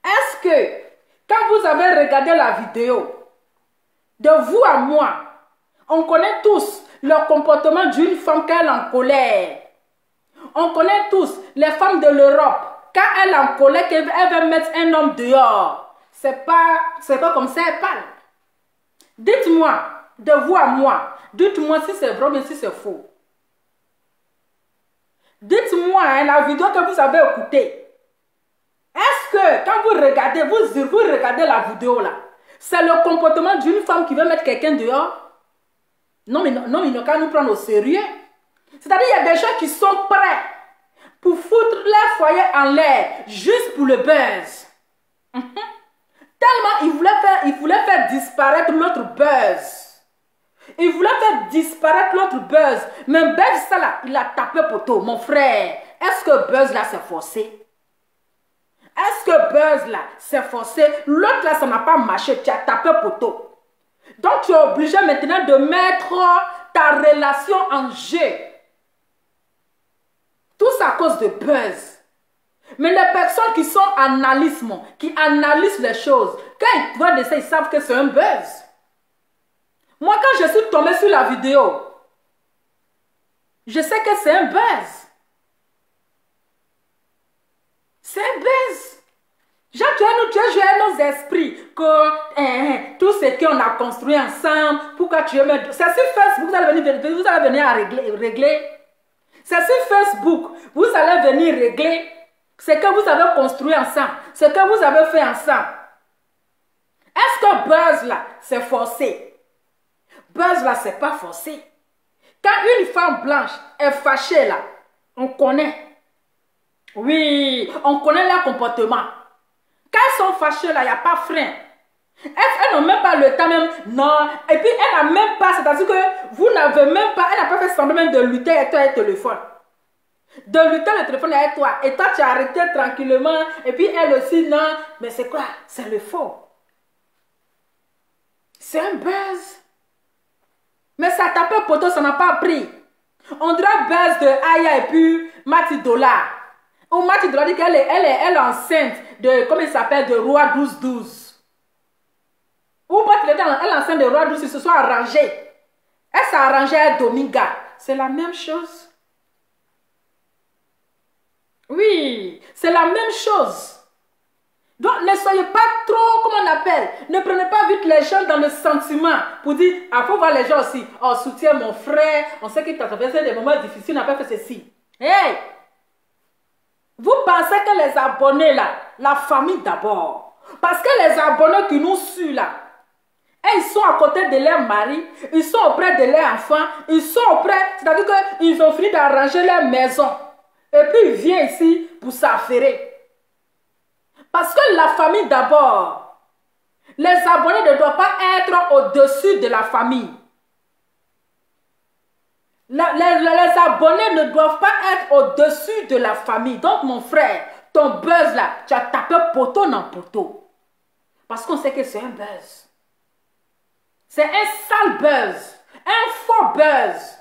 Est-ce que, quand vous avez regardé la vidéo, de vous à moi, on connaît tous le comportement d'une femme quand elle est en colère. On connaît tous les femmes de l'Europe, quand elle est en colère, qu'elle veut mettre un homme dehors. C'est pas comme ça elle parle. Dites-moi, de vous à moi, dites-moi si c'est vrai ou si c'est faux. Dites-moi la vidéo que vous avez écoutée. Est-ce que quand vous regardez, vous regardez la vidéo là, c'est le comportement d'une femme qui veut mettre quelqu'un dehors? Non, mais il n'a qu'à nous prendre au sérieux. C'est-à-dire qu'il y a des gens qui sont prêts pour foutre leur foyer en l'air juste pour le buzz. Tellement il voulait faire disparaître l'autre buzz. Il voulait faire disparaître l'autre buzz. Mais buzz, ça là, il a tapé poteau. Mon frère, est-ce que buzz là c'est forcé? Est-ce que buzz là, c'est forcé? L'autre là, ça n'a pas marché, tu as tapé poteau. Donc tu es obligé maintenant de mettre ta relation en jeu. Tout ça à cause de buzz. Mais les personnes qui sont analysmes, qui analysent les choses, quand ils voient de ça, ils savent que c'est un buzz. Moi, quand je suis tombée sur la vidéo, je sais que c'est un buzz. C'est un buzz. Genre, tu as joué nos esprits que tout ce qu'on a construit ensemble, pourquoi tu veux mettre... C'est sur Facebook, vous allez venir à régler. C'est sur Facebook, vous allez venir régler ce que vous avez construit ensemble, ce que vous avez fait ensemble. Est-ce que buzz là, c'est forcé? Buzz là, c'est pas forcé. Quand une femme blanche est fâchée là, on connaît. Oui, on connaît leur comportement. Quand elles sont fâchées là, il n'y a pas frein. Elles n'ont même pas le temps même, non. Et puis elle n'a même pas, c'est-à-dire que vous n'avez même pas, elle n'a pas fait semblant même de lutter avec toi et le téléphone. De lutter le téléphone avec toi. Et toi tu as arrêté tranquillement. Et puis elle aussi, non. Mais c'est quoi? C'est le faux. C'est un buzz. Mais ça tapait poteau, ça n'a pas pris. On dirait buzz de Aya et puis Mati Dollar. Ou Mati Dollar dit qu'elle est enceinte de, comment il s'appelle, de Roi 12-12. Ou Mati Dollar, elle est enceinte de Roi 12, ils se sont arrangés. Elle s'est arrangée avec Dominga. C'est la même chose. Oui, c'est la même chose. Donc, ne soyez pas trop, comment on appelle, ne prenez pas vite les gens dans le sentiment pour dire, ah, faut voir les gens aussi. Oh, soutiens mon frère, on sait qu'il t'a traversé des moments difficiles, on n'a pas fait ceci. Hey! Vous pensez que les abonnés là, la famille d'abord, parce que les abonnés qui nous suivent là, ils sont à côté de leur mari, ils sont auprès de leurs enfants, ils sont auprès, c'est-à-dire qu'ils ont fini d'arranger leur maison. Et puis ils viennent ici pour s'affairer. Parce que la famille d'abord, les abonnés ne doivent pas être au-dessus de la famille. Les abonnés ne doivent pas être au-dessus de la famille. Donc mon frère, ton buzz là, tu as tapé poteau dans poteau. Parce qu'on sait que c'est un buzz. C'est un sale buzz. Un faux buzz.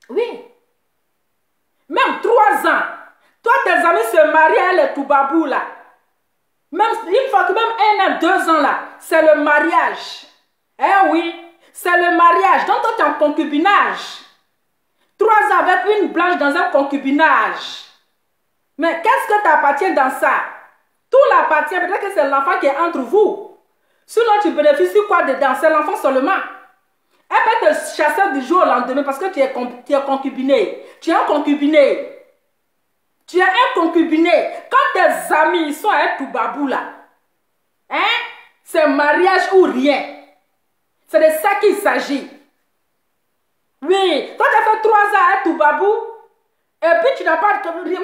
Oui. Même 3 ans. Toi, tes amis se marient avec les toubabou là. Même une fois que même 1 an, 2 ans là, c'est le mariage. Eh oui, c'est le mariage. Donc toi, tu es en concubinage. 3 ans avec une blanche dans un concubinage. Mais qu'est-ce que t'appartient dans ça? Tout l'appartient. Peut-être que c'est l'enfant qui est entre vous. Sinon, tu bénéficies quoi dedans? C'est l'enfant seulement. Elle peut te chasser du jour au lendemain parce que tu es concubiné. Tu es un concubiné. Tu es un concubiné. Quand tes amis sont à tout babou là, hein, c'est mariage ou rien. C'est de ça qu'il s'agit. Oui, toi tu as fait 3 ans à tout babou, et puis tu n'as pas, même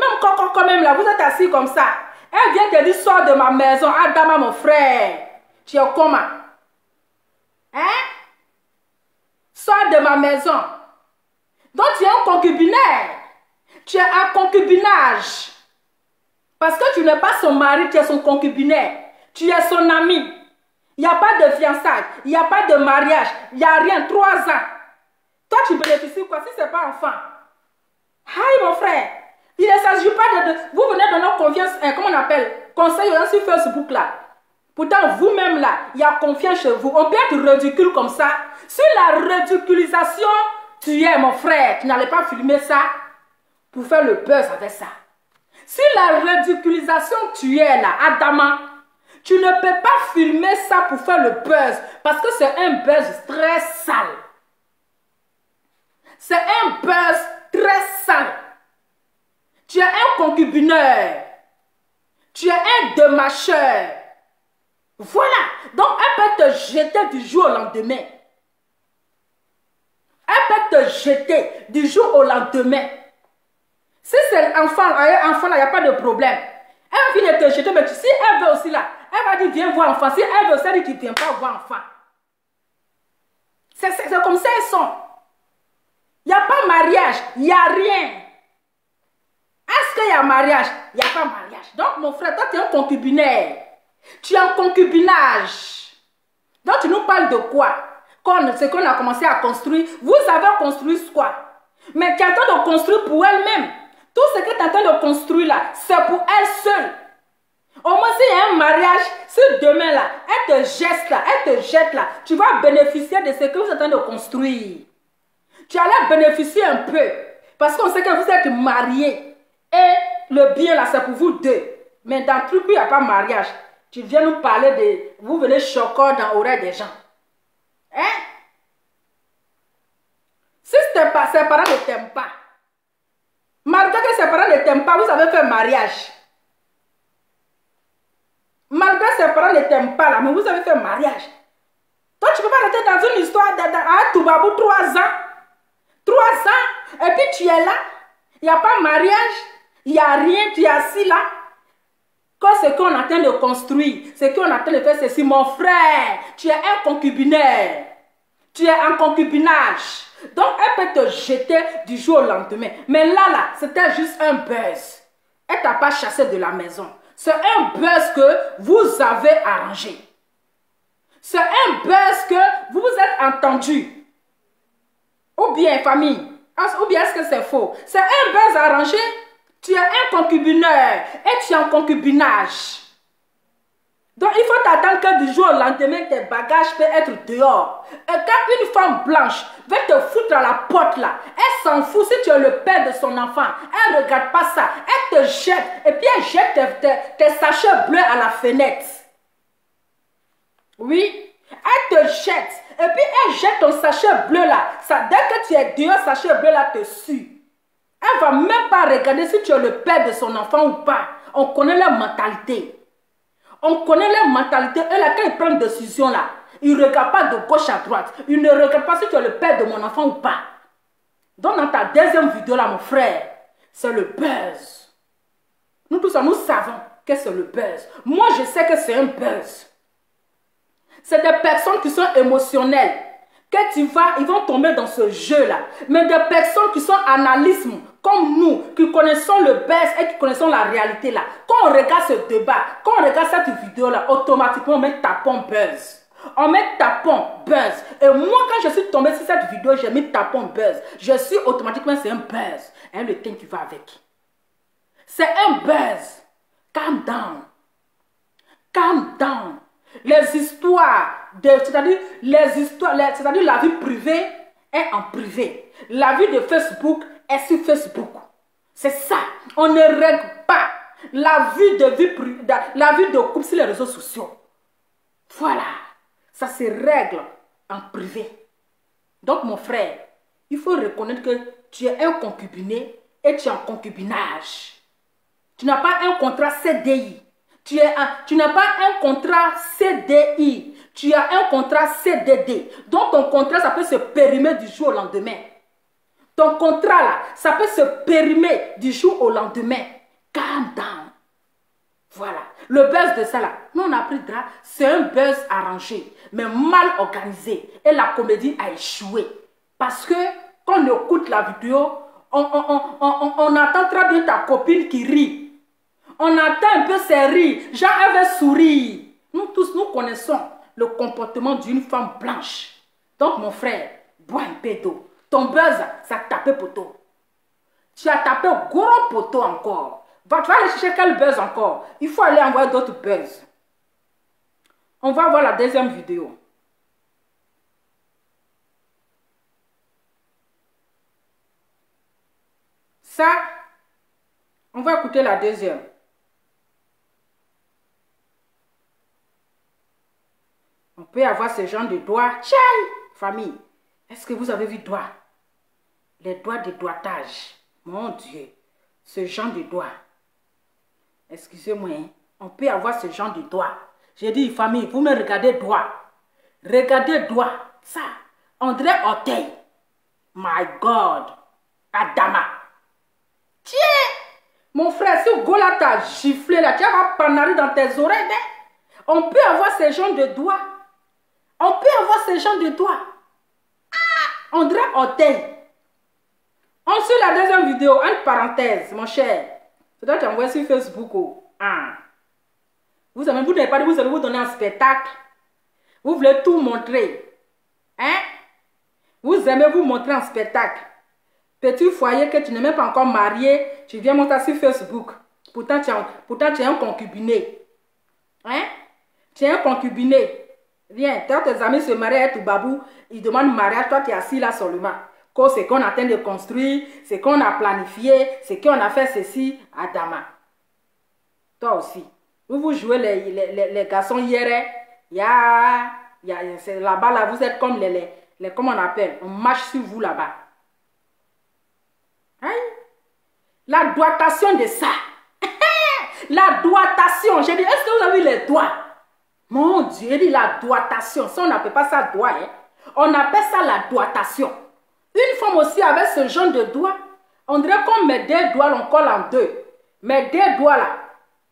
quand même là, vous êtes assis comme ça. Elle vient te dire, sors de ma maison, Adama mon frère. Tu es comment? Hein? Sors de ma maison. Donc tu es un concubinaire. Tu es un concubinage. Parce que tu n'es pas son mari, tu es son concubinaire. Tu es son ami. Il n'y a pas de fiançailles. Il n'y a pas de mariage. Il n'y a rien. 3 ans. Toi, tu bénéficies quoi si ce n'est pas enfant? Aïe, mon frère. Il ne s'agit pas de... Vous venez donner confiance, comment on appelle? Conseil sur Facebook là. Pourtant, vous-même là, il y a confiance chez vous. On peut être ridicule comme ça. Sur la ridiculisation, tu es mon frère. Tu n'allais pas filmer ça pour faire le buzz avec ça. Si la ridiculisation tu es là, Adama, tu ne peux pas filmer ça pour faire le buzz parce que c'est un buzz très sale. C'est un buzz très sale. Tu es un concubineur. Tu es un démarcheur. Voilà. Donc, elle peut te jeter du jour au lendemain. Elle peut te jeter du jour au lendemain. Si c'est l'enfant, là, il n'y a pas de problème. Elle va venir te jeter, mais si elle veut aussi là, elle va dire viens voir enfant. Si elle veut, ça dit qu'il ne vient pas voir enfant. C'est comme ça ils sont. Il n'y a pas mariage, il n'y a rien. Est-ce qu'il y a mariage? il n'y a pas mariage. Donc, mon frère, toi, tu es un concubinaire. Tu es en concubinage. Donc, tu nous parles de quoi? Ce qu'on a commencé à construire. Vous avez construit quoi? Mais tu es en train de construire pour elle-même. Tout ce que tu es en train de construire là, c'est pour elle seule. Au moins, s'il y a un mariage, si demain là, elle te jette là, elle te jette là, tu vas bénéficier de ce que vous êtes en train de construire. Tu allais bénéficier un peu. Parce qu'on sait que vous êtes mariés. Et le bien là, c'est pour vous deux. Mais dans le truc où il n'y a pas mariage, tu viens nous parler de... Vous venez choquer dans l'oreille des gens. Hein? Si ses parents ne t'aiment pas, malgré que ses parents ne t'aiment pas, vous avez fait mariage. Malgré que ses parents ne t'aiment pas là, mais vous avez fait mariage. Toi, tu ne peux pas rester dans une histoire à Toubabou 3 ans. 3 ans, et puis tu es là, il n'y a pas mariage, il n'y a rien, tu es assis là. Quand ce qu'on est en train de construire, ce qu'on est en train de faire, c'est si mon frère, tu es un concubinaire, tu es en concubinage. Donc, elle peut te jeter du jour au lendemain. Mais là, c'était juste un buzz. Elle ne t'a pas chassé de la maison. C'est un buzz que vous avez arrangé. C'est un buzz que vous vous êtes entendu. Ou bien, famille, ou bien est-ce que c'est faux? C'est un buzz arrangé. Tu es un concubineur et tu es en concubinage. Donc, il faut t'attendre que du jour au lendemain, tes bagages peuvent être dehors. Et quand une femme blanche va te foutre à la porte là, elle s'en fout si tu es le père de son enfant. Elle ne regarde pas ça. Elle te jette et puis elle jette tes sachets bleus à la fenêtre. Oui, elle te jette. Et puis elle jette ton sachet bleu là. Ça, dès que tu es dehors, sachet bleu là te sue. Elle ne va même pas regarder si tu es le père de son enfant ou pas. On connaît leur mentalité. On connaît leur mentalité. Et là, quand ils prennent une décision là, ils ne regardent pas de gauche à droite. Ils ne regardent pas si tu es le père de mon enfant ou pas. Donc dans ta deuxième vidéo là, mon frère, c'est le buzz. Nous tous, nous savons que c'est le buzz. Moi, je sais que c'est un buzz. C'est des personnes qui sont émotionnelles. Que tu vas, ils vont tomber dans ce jeu-là. Mais des personnes qui sont analystes, comme nous, qui connaissons le buzz et qui connaissons la réalité là. Quand on regarde ce débat, quand on regarde cette vidéo-là, automatiquement on met tapon buzz. On met tapon buzz. Et moi, quand je suis tombée sur cette vidéo, j'ai mis tapon buzz. Je suis automatiquement, c'est un buzz. Et le thème qui va avec. C'est un buzz. Calm down. Calm down. Les histoires, c'est-à-dire la vie privée est en privé. La vie de Facebook est sur Facebook. C'est ça. On ne règle pas la vie de couple sur les réseaux sociaux. Voilà. Ça se règle en privé. Donc mon frère, il faut reconnaître que tu es un concubiné et tu es en concubinage. Tu n'as pas un contrat CDI. Tu n'as pas un contrat CDI, tu as un contrat CDD. Donc ton contrat, ça peut se périmer du jour au lendemain. Ton contrat là, ça peut se périmer du jour au lendemain. Calm down. Voilà. Le buzz de ça là, nous on a pris drap, c'est un buzz arrangé, mais mal organisé. Et la comédie a échoué. Parce que quand on écoute la vidéo, on entend très bien ta copine qui rit. On entend un peu ses rires. Genre, elle veut sourire. Nous tous, nous connaissons le comportement d'une femme blanche. Donc, mon frère, bois un peu d'eau. Ton buzz, ça a tapé poteau. Tu as tapé au gros poteau encore. Tu vas aller chercher quel buzz encore. Il faut aller envoyer d'autres buzz. On va voir la deuxième vidéo. Ça, on va écouter la deuxième. On peut avoir ce genre de doigts. Tchai, famille, est-ce que vous avez vu doigts? Les doigts de doigtage. Mon Dieu, ce genre de doigts. Excusez-moi, hein? On peut avoir ce genre de doigts. J'ai dit, famille, vous me regardez doigts. Regardez doigts. Ça, André Orteil. My God. Adama. Tiens, mon frère, si Gola t'a giflé là, tu vas panarer dans tes oreilles. Hein? On peut avoir ce genre de doigts. On peut avoir ce genre de doigts. Ah, André Orteil. On suit la deuxième vidéo, entre parenthèses, mon cher. C'est toi qui envoies sur Facebook. Oh. Ah. Vous n'avez pas dit, vous allez vous donner un spectacle. Vous voulez tout montrer. Hein? Vous aimez vous montrer un spectacle. Petit foyer que tu n'es même pas encore marié, tu viens montrer sur Facebook. Pourtant, tu es un concubiné. Hein? Tu es un concubiné. Viens, toi, tes amis se marient avec tout babou, ils demandent mariage, toi tu es assis là seulement. C'est qu'on est en train de construire, c'est qu'on a planifié, c'est qu'on a fait ceci à Dama. Toi aussi. Vous jouez les garçons hier, là-bas, là, vous êtes comme comment on appelle, on marche sur vous là-bas. Hein? La doitation de ça. La doitation. J'ai dit, est-ce que vous avez vu les doigts? Mon Dieu, il dit la doitation. Ça, on n'appelle pas ça doigt. Hein? On appelle ça la doitation. Une femme aussi avec ce genre de doigts, on dirait qu'on met des doigts, on colle en deux. Mais des doigts là,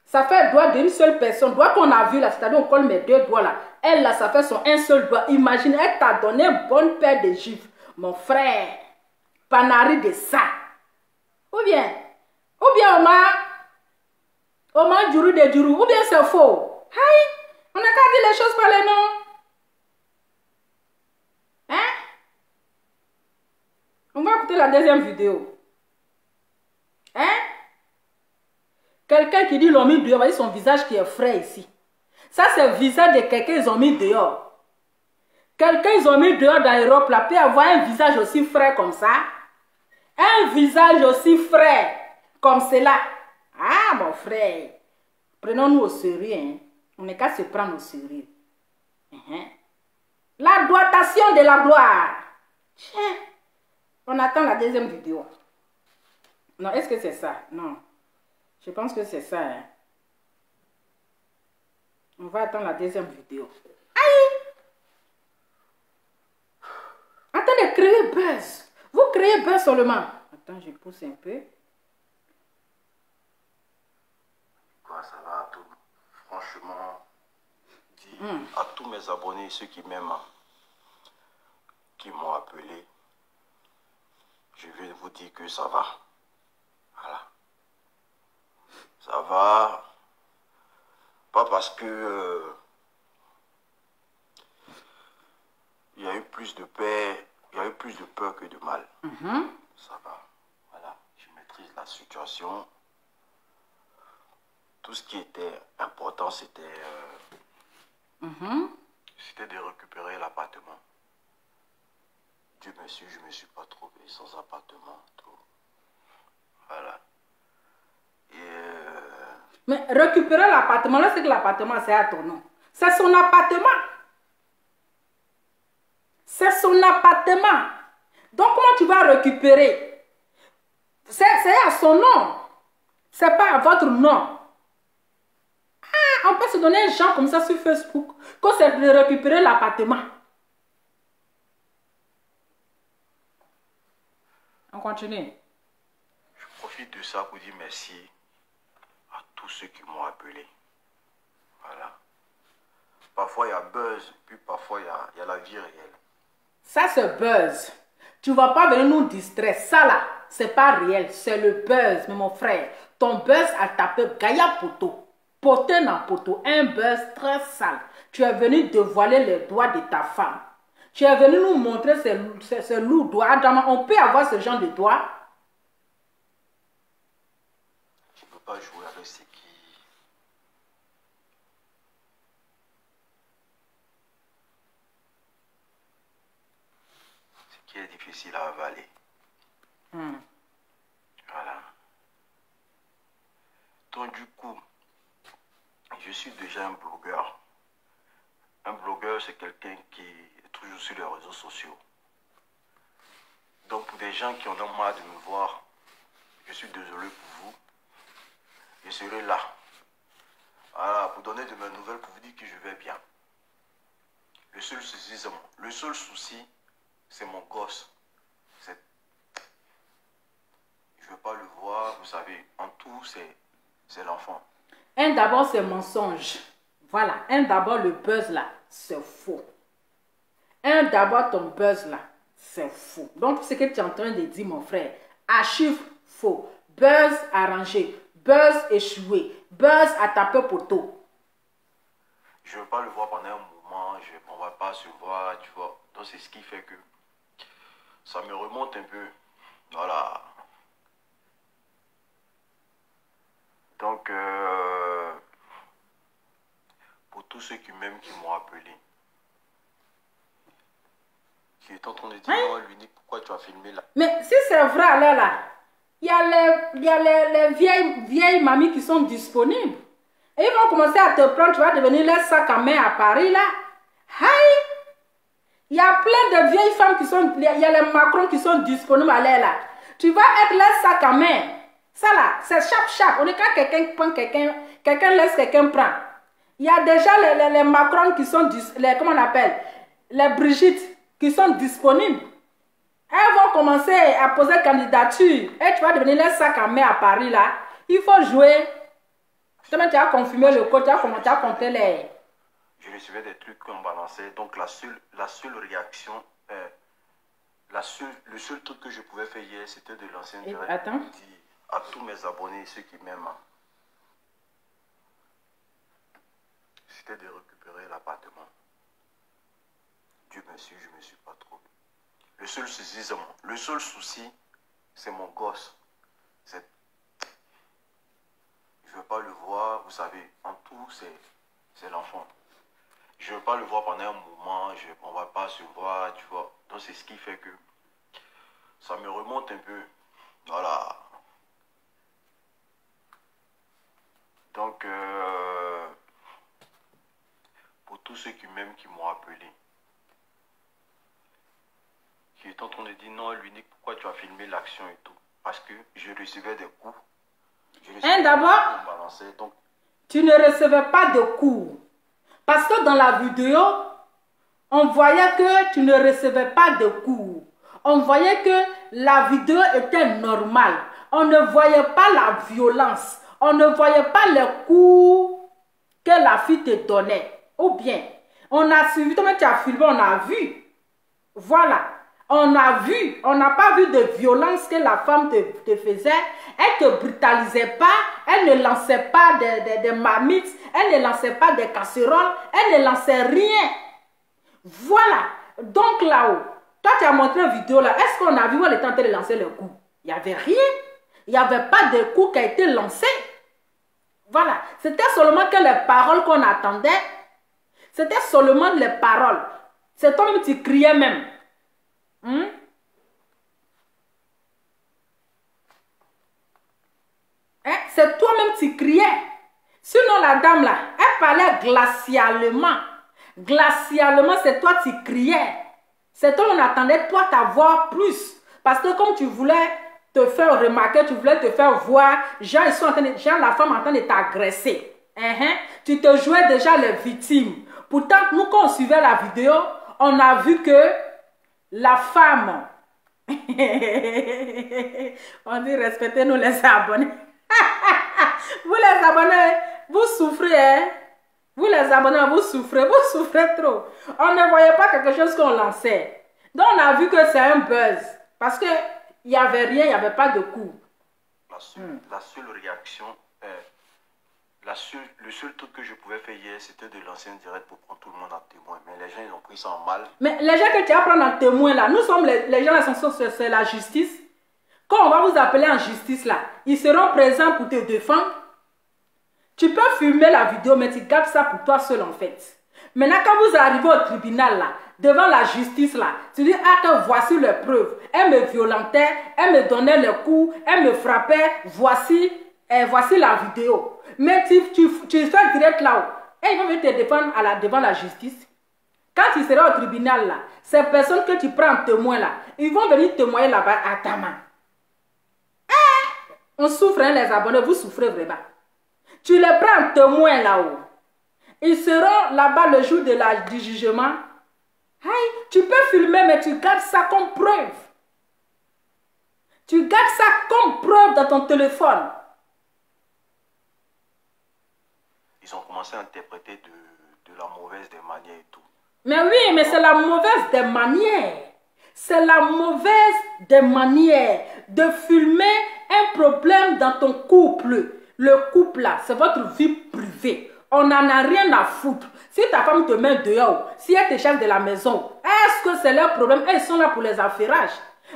ça fait doigt d'une seule personne. Doigt qu'on a vu là, c'est-à-dire on colle mes deux doigts là. Elle là, ça fait son un seul doigt. Imagine, elle t'a donné une bonne paire de gifles. Mon frère, panari de ça. Ou bien Omar Djourou de Djourou, ou bien c'est faux. Hey, on n'a qu'à dire les choses par les noms. Hein? On va écouter la deuxième vidéo. Hein? Quelqu'un qui dit l'ont mis dehors, voyez son visage qui est frais ici. Ça, c'est le visage de quelqu'un qu'ils ont mis dehors. Quelqu'un ils ont mis dehors dans l'Europe, là, peut avoir un visage aussi frais comme ça. Un visage aussi frais comme cela. Ah, mon frère. Prenons-nous au sérieux. Hein? On n'est qu'à se prendre au sérieux. La doitation de la gloire. Tiens. On attend la deuxième vidéo. Non, est-ce que c'est ça? Non. Je pense que c'est ça. Hein? On va attendre la deuxième vidéo. Aïe! Attendez, créez buzz. Vous créez buzz seulement. Attends, je pousse un peu. Quoi, ça va tout? Franchement, dis à tous mes abonnés, ceux qui m'aiment, qui m'ont appelé, je vais vous dire que ça va. Voilà. Ça va. Pas parce que il y a eu plus de paix, il y a eu plus de peur que de mal. Ça va. Voilà. Je maîtrise la situation. Tout ce qui était important, c'était de récupérer l'appartement. Dieu merci, je ne me suis pas trouvé sans appartement. Tout. Voilà. Mais récupérer l'appartement, là, c'est que l'appartement, c'est à ton nom. C'est son appartement. C'est son appartement. Donc, comment tu vas récupérer? C'est à son nom. C'est pas à votre nom. Ah, on peut se donner un genre comme ça sur Facebook. Quand c'est de récupérer l'appartement. On continue. Je profite de ça pour dire merci à tous ceux qui m'ont appelé. Voilà. Parfois il y a buzz, puis parfois il y a la vie réelle. Ça c'est buzz. Tu vas pas venir nous distraire. Ça là, c'est pas réel. C'est le buzz, mais mon frère. Ton buzz a tapé Gaïa Poto. Poté dans poto. Un buzz très sale. Tu es venu dévoiler les doigts de ta femme. Tu es venu nous montrer ces lourds doigts. On peut avoir ce genre de doigts. Je ne peux pas jouer avec ce qui est difficile à avaler. Voilà. Donc du coup, je suis déjà un blogueur. Un blogueur, c'est quelqu'un qui est toujours sur les réseaux sociaux. Donc pour des gens qui en ont marre de me voir, je suis désolé pour vous. Je serai là. Voilà, pour donner de mes nouvelles, pour vous dire que je vais bien. Le seul souci, c'est mon gosse. Je ne veux pas le voir, vous savez, en tout, c'est l'enfant. D'abord, c'est mensonge. Voilà, d'abord, le buzz là, c'est faux. D'abord, ton buzz là, c'est faux. Donc, ce que tu es en train de dire, mon frère, archive faux. Buzz arrangé. Buzz échoué. Buzz a tapé poteau. Je ne veux pas le voir pendant un moment, on ne va pas se voir, tu vois. Donc c'est ce qui fait que ça me remonte un peu. Voilà. Donc, pour tous ceux qui m'aiment, qui m'ont appelé, qui est en train de dire, non, l'unique, pourquoi tu as filmé là? Mais si c'est vrai, alors là, il y a les vieilles mamies qui sont disponibles. Et ils vont commencer à te prendre, tu vas devenir leur sac à main à Paris, là. Aïe! Il y a plein de vieilles femmes qui sont, il y a les Macron qui sont disponibles à l'air, là. Tu vas être leur sac à main. Ça, là, c'est chap. On est quand quelqu'un prend quelqu'un laisse quelqu'un prendre. Il y a déjà les Macron qui sont, comment on appelle, les Brigitte qui sont disponibles. Elles vont commencer à poser candidature. Et tu vas devenir leur sac à main à Paris, là. Il faut jouer. Tu as confirmé le code, tu as compté les... Je recevais des trucs qu'on balançait. Donc la seule réaction, le seul truc que je pouvais faire hier, c'était de lancer un direct. Attends. À tous mes abonnés, ceux qui m'aiment, c'était de récupérer l'appartement. Dieu merci, je ne me suis pas trouvé. Le seul souci, c'est mon gosse. Je ne veux pas le voir, vous savez, en tout, c'est l'enfant. Je ne veux pas le voir pendant un moment, on ne va pas se voir, tu vois. Donc c'est ce qui fait que ça me remonte un peu. Voilà. Donc, pour tous ceux qui m'aiment, qui m'ont appelé, qui est en train de dire, non, l'unique, pourquoi tu as filmé l'action et tout? Parce que je recevais des coups. D'abord, donc, tu ne recevais pas de coups. Parce que dans la vidéo, on voyait que tu ne recevais pas de coups. On voyait que la vidéo était normale. On ne voyait pas la violence. On ne voyait pas les coups que la fille te donnait. Ou bien, on a suivi, toi tu as filmé, on a vu. Voilà. On a vu, on n'a pas vu de violence que la femme te faisait. Elle ne te brutalisait pas, elle ne lançait pas des marmites, elle ne lançait pas des casseroles, elle ne lançait rien. Voilà. Donc là-haut, toi tu as montré une vidéo là, est-ce qu'on a vu où elle était en train de lancer le coup? Il n'y avait rien. Il n'y avait pas de coup qui a été lancé. Voilà. C'était seulement que les paroles qu'on attendait. C'était seulement les paroles. C'est toi-même tu criais même. C'est toi-même qui criais. Sinon la dame là, elle parlait glacialement. Glacialement, c'est toi qui criais. C'est toi on attendait toi ta voix plus. Parce que comme tu voulais te faire remarquer, tu voulais te faire voir, gens, ils sont en train de, gens, la femme est en train de t'agresser. Tu te jouais déjà les victimes. Pourtant, nous quand on suivait la vidéo, on a vu que la femme... On dit respectez-nous les abonnés. Vous les abonnés, vous souffrez, hein? Vous les abonnés, vous souffrez trop. On ne voyait pas quelque chose qu'on lançait. Donc on a vu que c'est un buzz. Parce qu'il n'y avait rien, il n'y avait pas de coup. La seule réaction, le seul truc que je pouvais faire hier, c'était de lancer un direct pour prendre tout le monde en témoin. Mais les gens, ils ont pris ça en mal. Mais les gens que tu vas prendre en témoin là, nous sommes les gens là, c'est la justice. Quand on va vous appeler en justice là, ils seront présents pour te défendre. Tu peux filmer la vidéo, mais tu gardes ça pour toi seul en fait. Maintenant, quand vous arrivez au tribunal là, devant la justice là, tu dis, ah, que voici les preuves. Elle me violentait, elle me donnait les coups, elle me frappait, voici la vidéo. Mais tu fais direct là-haut. Et ils vont venir te défendre devant la justice. Quand tu seras au tribunal là, ces personnes que tu prends en témoin là, ils vont venir témoigner là-bas à ta main. On souffre, hein, les abonnés, vous souffrez vraiment. Tu les prends en témoin là-haut. Ils seront là-bas le jour du jugement. Hey, tu peux filmer, mais tu gardes ça comme preuve. Tu gardes ça comme preuve dans ton téléphone. Ils ont commencé à interpréter de la mauvaise des manières et tout. Mais oui, mais c'est la mauvaise des manières. C'est la mauvaise des manières de filmer un problème dans ton couple. Le couple là, c'est votre vie privée. On n'en a rien à foutre. Si ta femme te met dehors, si elle te chasse de la maison, est-ce que c'est leur problème? Elles sont là pour les affairages.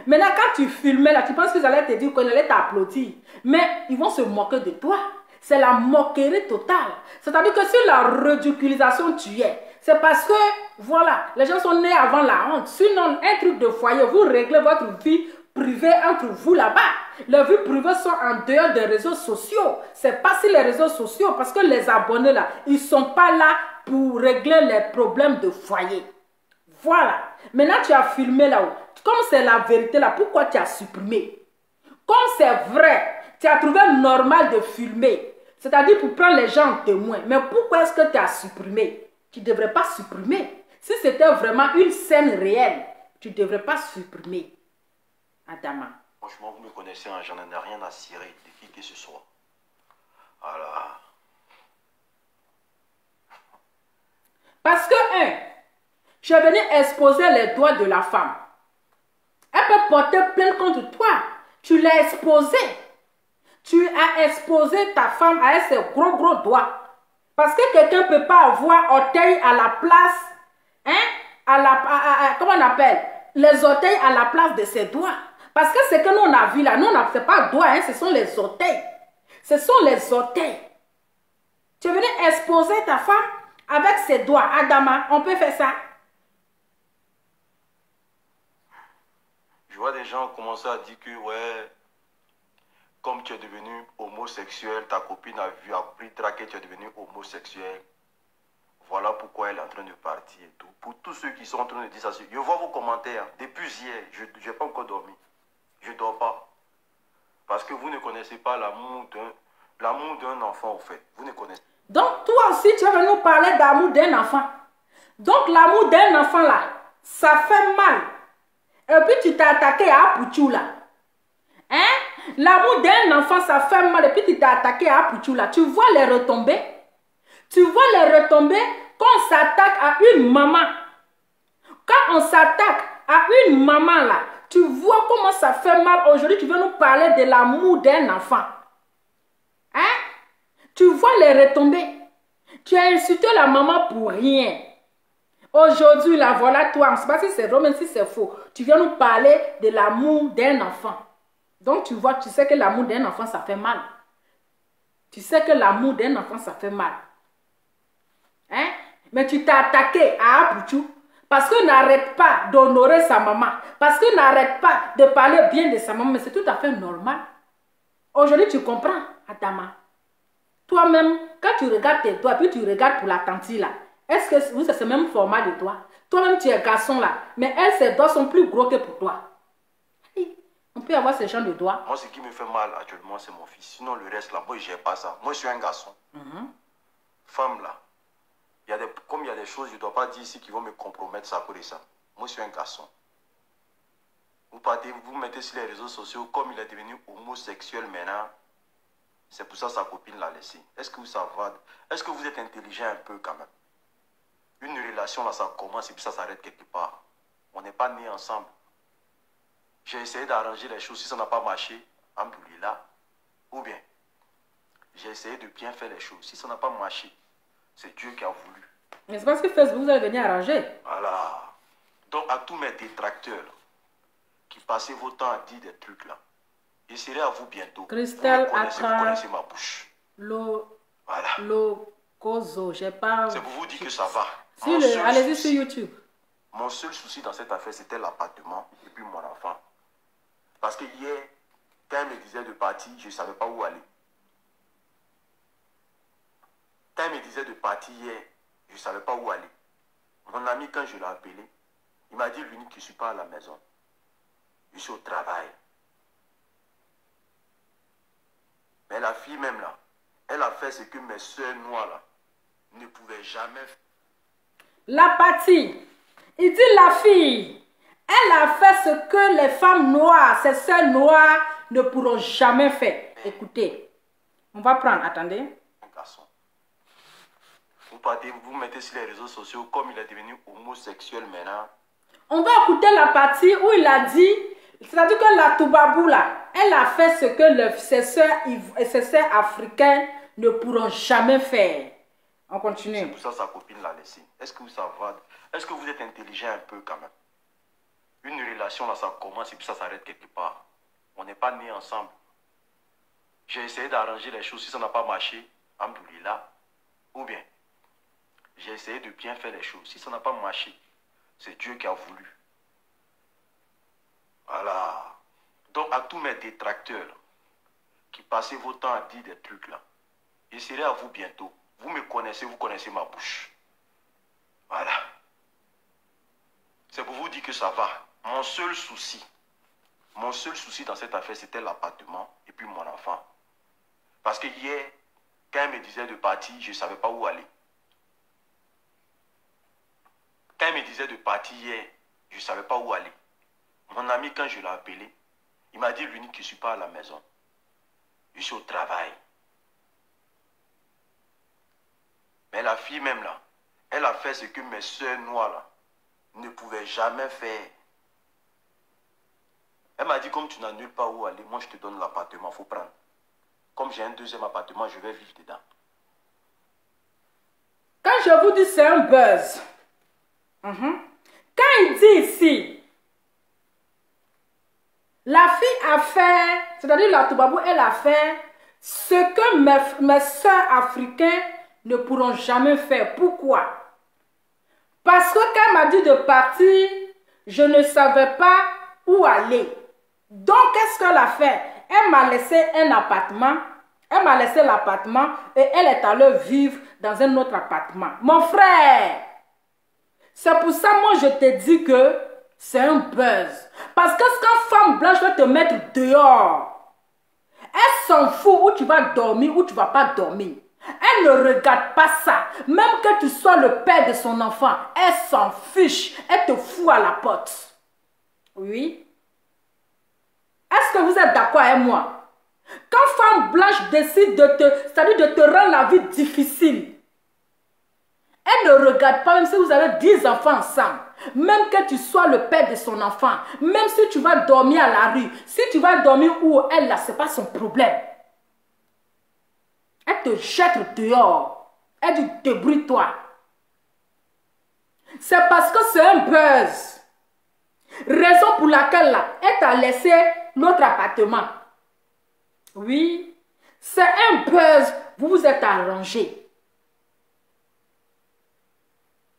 Maintenant, quand tu filmais là, tu penses qu'ils allaient te dire qu'on allait t'applaudir. Mais ils vont se moquer de toi. C'est la moquerie totale. C'est-à-dire que si la ridiculisation tu es, c'est parce que, voilà, les gens sont nés avant la honte. Sinon, un truc de foyer, vous réglez votre vie privée entre vous là-bas. Les vies privées sont en dehors des réseaux sociaux. C'est pas sur les réseaux sociaux parce que les abonnés là, ils sont pas là pour régler les problèmes de foyer. Voilà. Maintenant, tu as filmé là-haut. Comme c'est la vérité là, pourquoi tu as supprimé? Comme c'est vrai, tu as trouvé normal de filmer. C'est-à-dire pour prendre les gens en témoin. Mais pourquoi est-ce que tu as supprimé? Tu ne devrais pas supprimer. Si c'était vraiment une scène réelle, tu ne devrais pas supprimer. Adama. Franchement, vous me connaissez, hein, j'en ai rien à cirer de qui que ce soit. Voilà. Parce que, je suis venu exposer les doigts de la femme. Elle peut porter plainte contre toi. Tu l'as exposé. Tu as exposé ta femme avec ses gros doigts. Parce que quelqu'un ne peut pas avoir orteil à la place, comment on appelle, les orteils à la place de ses doigts. Parce que ce que nous on a vu là, nous ce n'est pas doigts, ce sont les orteils. Ce sont les orteils. Tu es venu exposer ta femme avec ses doigts. Adama, on peut faire ça? Je vois des gens commencer à dire que, ouais, comme tu es devenu homosexuel, ta copine a appris que tu es devenu homosexuel. Voilà pourquoi elle est en train de partir et tout. Pour tous ceux qui sont en train de dire ça, je vois vos commentaires. Depuis hier, je n'ai pas encore dormi. Je ne dors pas. Parce que vous ne connaissez pas l'amour d'un enfant, en fait. Vous ne connaissez pas. Donc, toi aussi, tu vas nous parler d'amour d'un enfant. Donc, l'amour d'un enfant, là, ça fait mal. Et puis, tu t'es attaqué à Apuchou, là. Hein? L'amour d'un enfant, ça fait mal. Et puis, tu t'es attaqué à Apuchou, là. Tu vois les retombées? Tu vois les retombées quand on s'attaque à une maman. Quand on s'attaque à une maman, là, tu vois comment ça fait mal. Aujourd'hui, tu veux nous parler de l'amour d'un enfant. Hein? Tu vois les retombées. Tu as insulté la maman pour rien. Aujourd'hui, là, voilà toi. Je ne sais pas si c'est vrai, même si c'est faux. Tu viens nous parler de l'amour d'un enfant. Donc, tu vois, tu sais que l'amour d'un enfant, ça fait mal. Tu sais que l'amour d'un enfant, ça fait mal. Hein? Mais tu t'es attaqué à Apuchou. Parce qu'il n'arrête pas d'honorer sa maman. Parce qu'il n'arrête pas de parler bien de sa maman. Mais c'est tout à fait normal. Aujourd'hui, tu comprends, Adama. Toi-même, quand tu regardes tes doigts, puis tu regardes pour la tante là, est-ce que vous, c'est ce même format de doigts? Toi-même, tu es garçon là. Mais elle, ses doigts sont plus gros que pour toi. On peut avoir ce genre de doigts. Moi, ce qui me fait mal actuellement, c'est mon fils. Sinon, le reste là, moi, je n'ai pas ça. Moi, je suis un garçon. Femme là. Comme il y a des choses, je ne dois pas dire ici qui vont me compromettre ça pour ça. Moi, je suis un garçon. Vous mettez sur les réseaux sociaux, comme il est devenu homosexuel maintenant, c'est pour ça que sa copine l'a laissé. Est-ce que ça va? Est-ce que vous êtes intelligent un peu quand même? Une relation là, ça commence et puis ça s'arrête quelque part. On n'est pas nés ensemble. J'ai essayé d'arranger les choses, si ça n'a pas marché, alhamdoulilah. Ou bien, j'ai essayé de bien faire les choses. Si ça n'a pas marché, c'est Dieu qui a voulu. Mais c'est parce que Facebook, vous allez venir arranger. Voilà. Donc, à tous mes détracteurs qui passaient vos temps à dire des trucs là, je serai à vous bientôt. Christelle vous connaissez ma bouche. Voilà. Kozo, j'ai pas... C'est pour vous dire que ça va. Allez-y sur YouTube. Mon seul souci dans cette affaire, c'était l'appartement et puis mon enfant. Parce que hier, quand elle me disait de partir, je ne savais pas où aller. Quand elle me disait de partir hier, je ne savais pas où aller. Mon ami, quand je l'ai appelé, il m'a dit, l'unique, je ne suis pas à la maison. Je suis au travail. Mais la fille même là, elle a fait ce que mes soeurs noires là ne pouvaient jamais faire. La partie, il dit la fille, elle a fait ce que les femmes noires, ces soeurs noires ne pourront jamais faire. Écoutez, on va prendre, attendez. Un garçon. Vous mettez sur les réseaux sociaux comme il est devenu homosexuel maintenant. On va écouter la partie où il a dit, c'est-à-dire que la Toubabou là, elle a fait ce que ses sœurs africaines ne pourront jamais faire. On continue. C'est pour ça que sa copine l'a laissé. Est-ce que vous savez? Est-ce que vous êtes intelligent un peu quand même? Une relation là, ça commence et puis ça s'arrête quelque part. On n'est pas nés ensemble. J'ai essayé d'arranger les choses. Si ça n'a pas marché, alhamdoulilah. Ou bien, j'ai essayé de bien faire les choses. Si ça n'a pas marché, c'est Dieu qui a voulu. Voilà. Donc à tous mes détracteurs qui passez vos temps à dire des trucs là, j'essaierai à vous bientôt. Vous me connaissez, vous connaissez ma bouche. Voilà. C'est pour vous dire que ça va. Mon seul souci dans cette affaire, c'était l'appartement et puis mon enfant. Parce que hier, quand elle me disait de partir, je ne savais pas où aller. Quand elle me disait de partir hier, je ne savais pas où aller. Mon ami, quand je l'ai appelé, il m'a dit, l'unique, je ne suis pas à la maison. Je suis au travail. Mais la fille même là, elle a fait ce que mes soeurs noires là ne pouvaient jamais faire. Elle m'a dit, comme tu n'as nulle part où aller, moi je te donne l'appartement, il faut prendre. Comme j'ai un deuxième appartement, je vais vivre dedans. Quand je vous dis c'est un buzz, quand il dit ici, la fille a fait, c'est-à-dire la Toubabou, elle a fait ce que mes soeurs africaines ne pourront jamais faire. Pourquoi? Parce que quand elle m'a dit de partir, je ne savais pas où aller. Donc, qu'est-ce qu'elle a fait? Elle m'a laissé un appartement. Elle m'a laissé l'appartement et elle est allée vivre dans un autre appartement. Mon frère, c'est pour ça, moi, je te dis que c'est un buzz. Parce que quand femme blanche va te mettre dehors, elle s'en fout où tu vas dormir, où tu ne vas pas dormir. Elle ne regarde pas ça. Même que tu sois le père de son enfant, elle s'en fiche. Elle te fout à la porte. Oui. Est-ce que vous êtes d'accord avec moi? Quand femme blanche décide c'est-à-dire de te rendre la vie difficile, elle ne regarde pas, même si vous avez 10 enfants ensemble, même que tu sois le père de son enfant, même si tu vas dormir à la rue, si tu vas dormir où elle, là, ce n'est pas son problème. Elle te jette dehors. Elle dit, débrouille-toi. C'est parce que c'est un buzz. Raison pour laquelle, là, elle t'a laissé l'autre appartement. Oui, c'est un buzz. Vous vous êtes arrangé.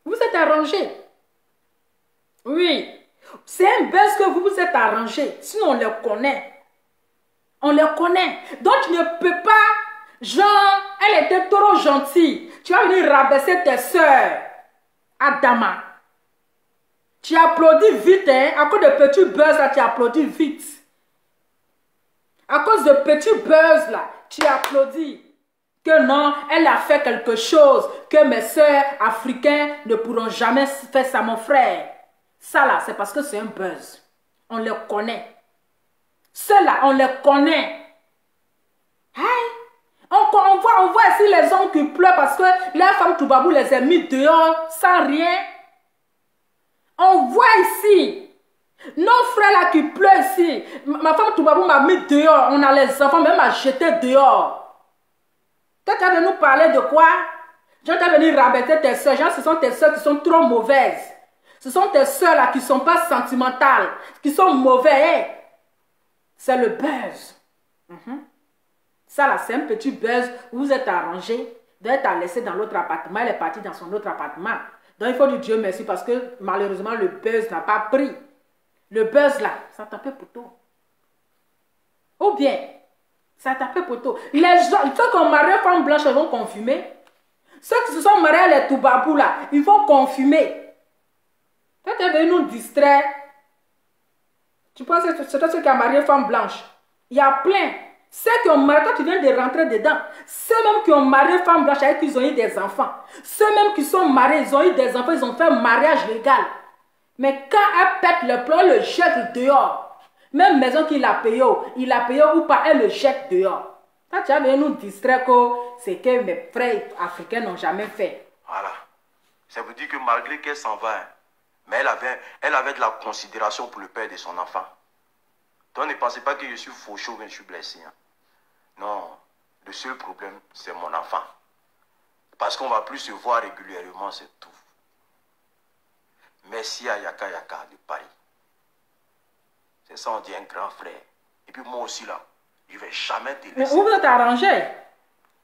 Vous êtes arrangé. Oui, c'est un buzz que vous vous êtes arrangé. Sinon, on les connaît. On les connaît. Donc, tu ne peux pas, genre, elle était trop gentille. Tu vas venir rabaisser tes soeurs. Adama. Tu applaudis vite, hein. À cause de petits buzz, là, tu applaudis vite. À cause de petits buzz, là, tu applaudis. Que non, elle a fait quelque chose que mes soeurs africaines ne pourront jamais faire ça, mon frère. Ça, là, c'est parce que c'est un buzz. On les connaît. Ceux-là, on les connaît. Hey, on voit ici les hommes qui pleurent parce que les femmes Toubabou les a mis dehors sans rien. On voit ici nos frères là qui pleurent ici. Ma femme Toubabou m'a mis dehors. On a les enfants, même m'a jeté dehors. Toi, tu as venu nous parler de quoi? Je t'ai venu rabaisser tes soeurs. Genre, ce sont tes soeurs qui sont trop mauvaises. Ce sont tes soeurs là qui ne sont pas sentimentales, qui sont mauvaises. C'est le buzz. Ça là, c'est un petit buzz. Vous êtes arrangé. Vous êtes laissé dans l'autre appartement. Elle est partie dans son autre appartement. Donc, il faut dire Dieu merci parce que malheureusement, le buzz n'a pas pris. Le buzz là, ça tapait pour tout. Ou bien, ça tapait pour tout. Les gens, ceux qui ont marié femme blanche, ils vont confumer. Ceux qui se sont mariés les Toubabou là, ils vont confumer. Toi, tu es venu nous distraire. Tu penses que c'est toi qui as marié femme blanche. Il y a plein. Ceux qui ont marié, toi tu viens de rentrer dedans. Ceux-mêmes qui ont marié femme blanche, avec qui ils ont eu des enfants. Ceux-mêmes qui sont mariés, ils ont eu des enfants, ils ont fait un mariage légal. Mais quand elle pète le plan, elle le jette dehors. Même maison qu'il a payée, il a payé ou pas, elle le jette dehors. Toi, tu as venu nous distraire que c'est que mes frères africains n'ont jamais fait. Voilà. Ça veut dire que malgré qu'elle s'en va, hein, mais elle avait de la considération pour le père de son enfant. Donc ne pensez pas que je suis fauché ou que je suis blessé. Hein. Non, le seul problème, c'est mon enfant. Parce qu'on ne va plus se voir régulièrement, c'est tout. Merci à Yaka Yaka de Paris. C'est ça, on dit un grand frère. Et puis moi aussi là, je ne vais jamais te laisser. Mais où vous êtes arrangé?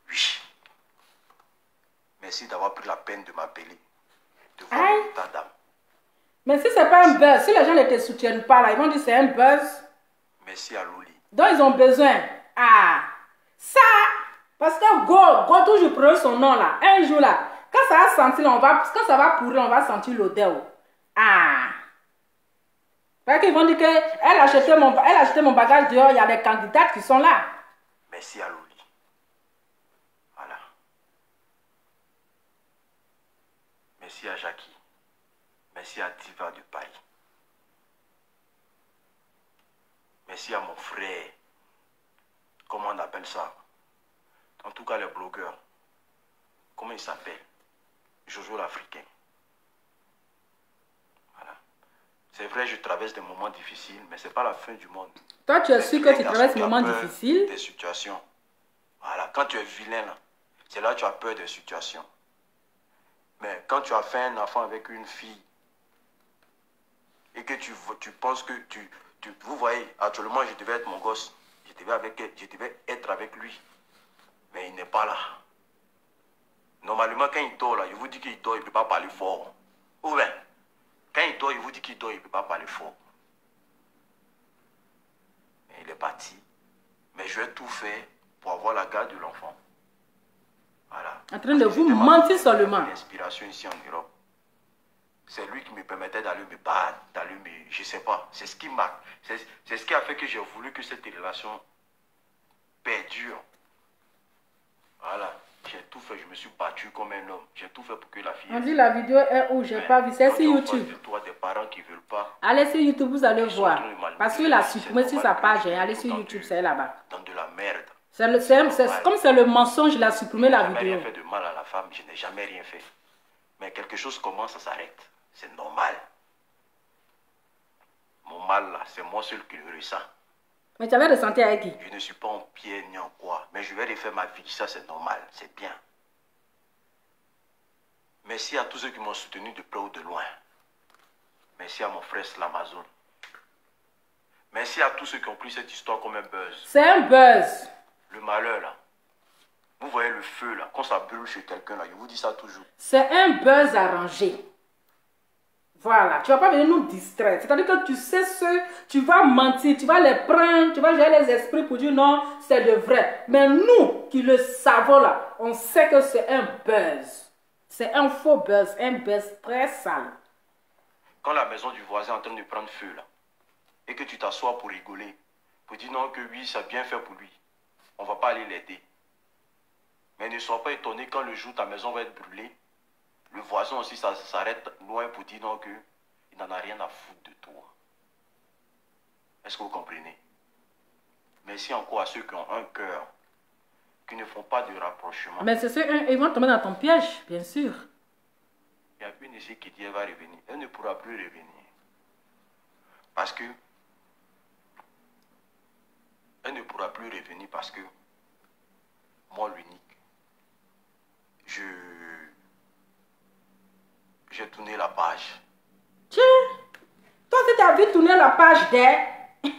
Oui. Merci d'avoir pris la peine de m'appeler. De voir ta dame. Mais si ce n'est pas un buzz, si les gens ne te soutiennent pas là, ils vont dire c'est un buzz. Merci à Loli. Donc ils ont besoin. Ah, ça, parce que Go toujours prend son nom là. Un jour là, quand ça va sentir, quand ça va pourrir, on va sentir l'odeur. Ah. Parce qu'ils vont dire qu'elle a acheté mon bagage dehors, il y a des candidates qui sont là. Merci à Loli. Voilà. Merci à Jackie. Merci à Diva de Paris. Merci à mon frère. Comment on appelle ça? En tout cas, les blogueurs. Comment il s'appelle? Jojo l'Africain. Voilà. C'est vrai, je traverse des moments difficiles, mais ce n'est pas la fin du monde. Toi, tu es sûr que tu traverses des moments difficiles? Des situations. Voilà. Quand tu es vilain, c'est là que tu as peur des situations. Mais quand tu as fait un enfant avec une fille, et que tu penses que vous voyez, actuellement, je devais être mon gosse. Je devais être avec lui. Mais il n'est pas là. Normalement, quand il dort, là, je vous dis qu'il dort, il ne peut pas parler fort. Ou bien, quand il dort, il vous dit qu'il dort, il ne peut pas parler fort. Mais il est parti. Mais je vais tout faire pour avoir la garde de l'enfant. Voilà. En train de vous mentir seulement. L'inspiration ici en Europe. C'est lui qui me permettait d'aller me battre, d'aller me... Je ne sais pas. C'est ce qui m'a... C'est ce qui a fait que j'ai voulu que cette relation perdure. Voilà. J'ai tout fait. Je me suis battu comme un homme. J'ai tout fait pour que la fille... On dit la vidéo est où? J'ai pas vu. C'est sur YouTube. Toi, des parents qui veulent pas... Allez sur YouTube, vous allez voir. Parce qu'il a supprimé sur sa page. Allez sur YouTube, c'est là-bas. Dans de la merde. Comme c'est le mensonge, il a supprimé la vidéo. Je n'ai jamais rien fait de mal à la femme. Je n'ai jamais rien fait. Mais quelque chose commence, ça s'arrête. C'est normal. Mon mal, là, c'est moi seul qui le ressens. Mais tu avais ressenti avec qui? Je ne suis pas en pied ni en quoi. Mais je vais refaire ma vie. Ça, c'est normal. C'est bien. Merci à tous ceux qui m'ont soutenu de près ou de loin. Merci à mon frère Slamazon. Merci à tous ceux qui ont pris cette histoire comme un buzz. C'est un buzz. Le malheur, là. Vous voyez le feu, là. Quand ça brûle chez quelqu'un, là, je vous dis ça toujours. C'est un buzz arrangé. Voilà, tu ne vas pas venir nous distraire. C'est-à-dire que tu sais tu vas mentir, tu vas les prendre, tu vas gérer les esprits pour dire non, c'est le vrai. Mais nous qui le savons là, on sait que c'est un buzz. C'est un faux buzz, un buzz très sale. Quand la maison du voisin est en train de prendre feu là, et que tu t'assois pour rigoler, pour dire non que oui, ça a bien fait pour lui, on ne va pas aller l'aider. Mais ne sois pas étonné quand le jour ta maison va être brûlée. Le voisin aussi s'arrête loin pour dire non que il n'en a rien à foutre de toi. Est-ce que vous comprenez? Merci encore à ceux qui ont un cœur, qui ne font pas de rapprochement. Mais c'est sûr, ils vont tomber dans ton piège, bien sûr. Il y a une ici qui dit elle va revenir. Elle ne pourra plus revenir. Parce que elle ne pourra plus revenir parce que moi l'unique, j'ai tourné la page. Tiens, toi tu as vu tourner la page des...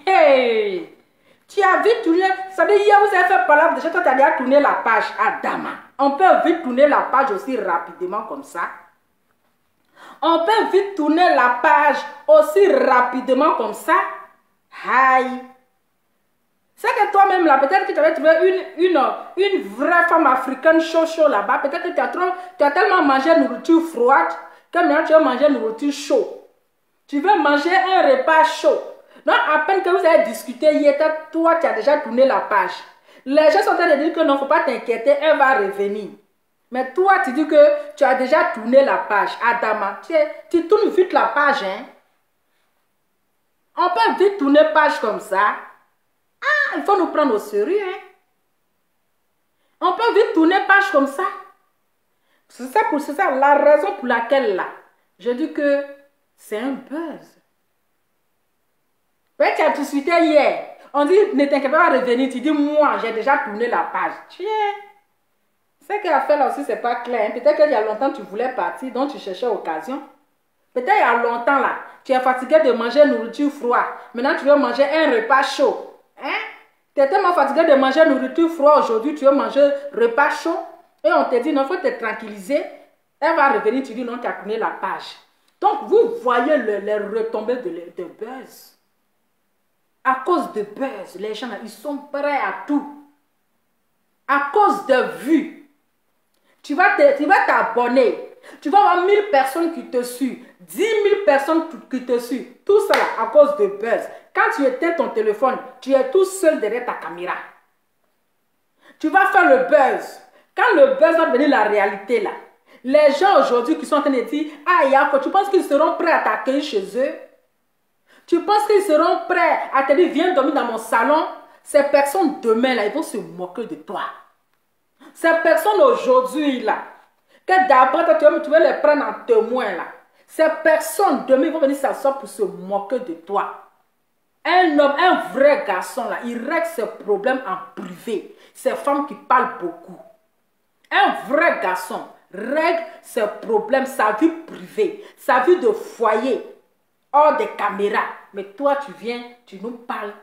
Hey, tu as vu tourner... Ça veut dire hier vous avez fait parler déjà, toi tu as déjà tourné la page à Dama. On peut vite tourner la page aussi rapidement comme ça. On peut vite tourner la page aussi rapidement comme ça. Aïe. C'est que toi-même là, peut-être que tu avais trouvé une vraie femme africaine chaud là-bas. Peut-être que tu as tellement mangé nourriture froide que maintenant tu vas manger nourriture chaude. Tu veux manger un repas chaud. Donc à peine que vous avez discuté hier, toi tu as déjà tourné la page. Les gens sont en train de dire que non, il ne faut pas t'inquiéter, elle va revenir. Mais toi tu dis que tu as déjà tourné la page. Adama, tu tournes vite la page. Hein? On peut vite tourner page comme ça. Ah, il faut nous prendre au sérieux. Hein? On peut vite tourner page comme ça. C'est ça la raison pour laquelle là, je dis que c'est un buzz. Ouais, tu as tout suité hier. On dit, ne t'inquiète pas à revenir. Tu dis, moi, j'ai déjà tourné la page. Tiens. Ce qu'elle a fait là aussi, c'est pas clair. Peut-être qu'il y a longtemps, tu voulais partir, donc tu cherchais occasion. Peut-être il y a longtemps là, tu es fatigué de manger nourriture froide. Maintenant, tu veux manger un repas chaud. Hein? Tu es tellement fatigué de manger nourriture froide aujourd'hui, tu veux manger repas chaud. Et on te dit, non, il faut te tranquilliser. Elle va revenir, tu dis, non, tu as tourné la page. Donc, vous voyez les retombées de buzz. À cause de buzz, les gens, ils sont prêts à tout. À cause de vues. Tu vas t'abonner. Tu vas avoir 1000 personnes qui te suivent. 10 000 personnes qui te suivent. Tout ça là, à cause de buzz. Quand tu éteins ton téléphone, tu es tout seul derrière ta caméra. Tu vas faire le buzz. Quand le buzz va devenir la réalité là, les gens aujourd'hui qui sont en train de dire, ah Yako, tu penses qu'ils seront prêts à t'accueillir chez eux? Tu penses qu'ils seront prêts à te dire, viens dormir dans mon salon? Ces personnes demain là, ils vont se moquer de toi. Ces personnes aujourd'hui là, que d'après toi, tu veux les prendre en témoin là. Ces personnes demain, ils vont venir s'asseoir pour se moquer de toi. Un homme, un vrai garçon là, il règle ses problèmes en privé. Ces femmes qui parlent beaucoup. Un vrai garçon règle ses problèmes, sa vie privée, sa vie de foyer, hors des caméras. Mais toi, tu viens, tu nous parles,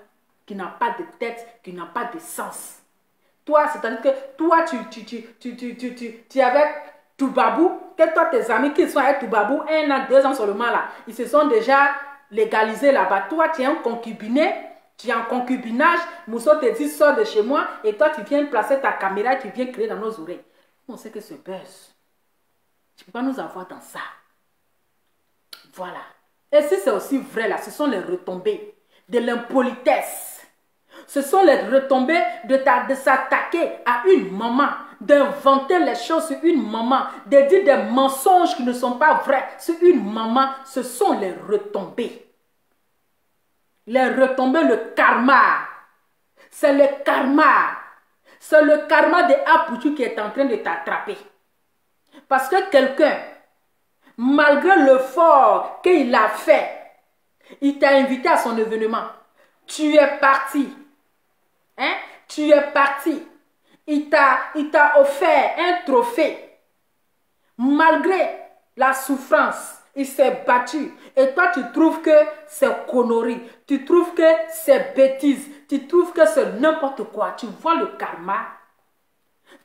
qui n'a pas de tête, qui n'a pas de sens. Toi, c'est-à-dire que toi, tu es avec Toubabou, que toi, tes amis qui sont avec Toubabou, 1 an, 2 ans seulement là, ils se sont déjà légalisés là-bas. Toi, tu es un concubiné, tu es en concubinage, Mousso te dit, sors de chez moi, et toi, tu viens placer ta caméra, tu viens crier dans nos oreilles. On sait que c'est buzz. Tu ne peux pas nous avoir dans ça. Voilà. Et si c'est aussi vrai là, ce sont les retombées de l'impolitesse. Ce sont les retombées de s'attaquer à une maman, d'inventer les choses sur une maman, de dire des mensonges qui ne sont pas vrais sur une maman. Ce sont les retombées. Les retombées, le karma. C'est le karma. C'est le karma de Apoutu qui est en train de t'attraper. Parce que quelqu'un, malgré l'effort qu'il a fait, il t'a invité à son événement. Tu es parti. Hein? Tu es parti. Il t'a offert un trophée. Malgré la souffrance, il s'est battu. Et toi, tu trouves que c'est connerie. Tu trouves que c'est bêtise. Tu trouves que c'est n'importe quoi. Tu vois le karma.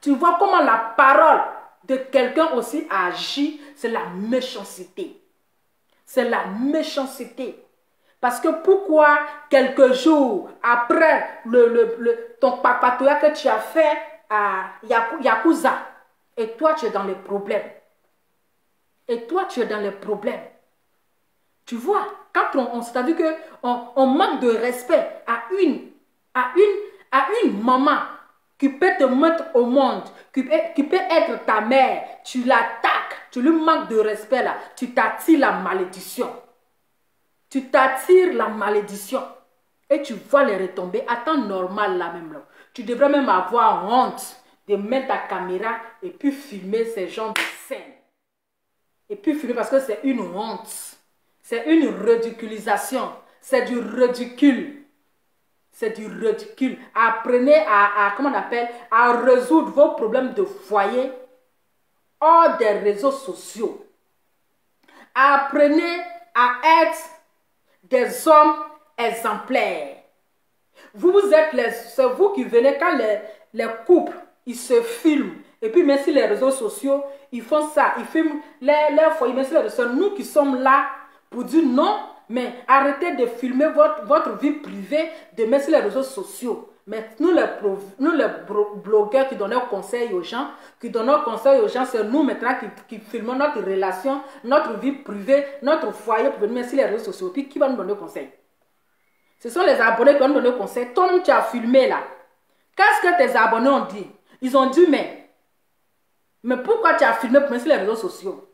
Tu vois comment la parole de quelqu'un aussi agit. C'est la méchanceté. C'est la méchanceté. Parce que pourquoi quelques jours après ton papatoya que tu as fait à Yakuza, et toi tu es dans les problèmes. Et toi tu es dans les problèmes. Tu vois, quand c'est-à-dire qu'on manque de respect à une maman qui peut te mettre au monde, qui peut être ta mère, tu l'attaques, tu lui manques de respect là, tu t'attires la malédiction. Tu t'attires la malédiction et tu vois les retombées à temps normal là même. Là. Tu devrais même avoir honte de mettre ta caméra et puis filmer ces genres de scènes. Et puis filmer parce que c'est une honte. C'est une ridiculisation. C'est du ridicule. C'est du ridicule. Apprenez comment on appelle, à résoudre vos problèmes de foyer hors des réseaux sociaux. Apprenez à être des hommes exemplaires. C'est vous qui venez quand les couples, ils se filment. Et puis même si les réseaux sociaux, ils font ça, ils filment leurs foyers, même si les réseaux, nous qui sommes là pour dire non, mais arrêtez de filmer votre vie privée, de mettre sur les réseaux sociaux. Mais nous les blogueurs qui donnent conseil aux gens, c'est nous maintenant qui filmons notre relation, notre vie privée, notre foyer pour venir mettre sur les réseaux sociaux. Puis qui va nous donner conseil? Ce sont les abonnés qui vont nous donner conseil. Toi, tu as filmé là. Qu'est-ce que tes abonnés ont dit? Ils ont dit, mais pourquoi tu as filmé pour mettre sur les réseaux sociaux?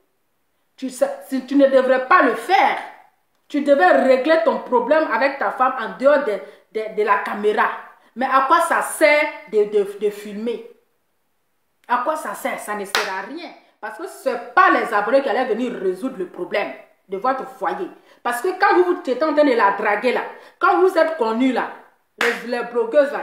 Tu ne devrais pas le faire. Tu devais régler ton problème avec ta femme en dehors de la caméra. Mais à quoi ça sert de filmer? À quoi ça sert? Ça ne sert à rien. Parce que ce n'est pas les abonnés qui allaient venir résoudre le problème. de votre foyer. Parce que quand vous êtes en train de la draguer là, quand vous êtes connu là, les blogueuses là,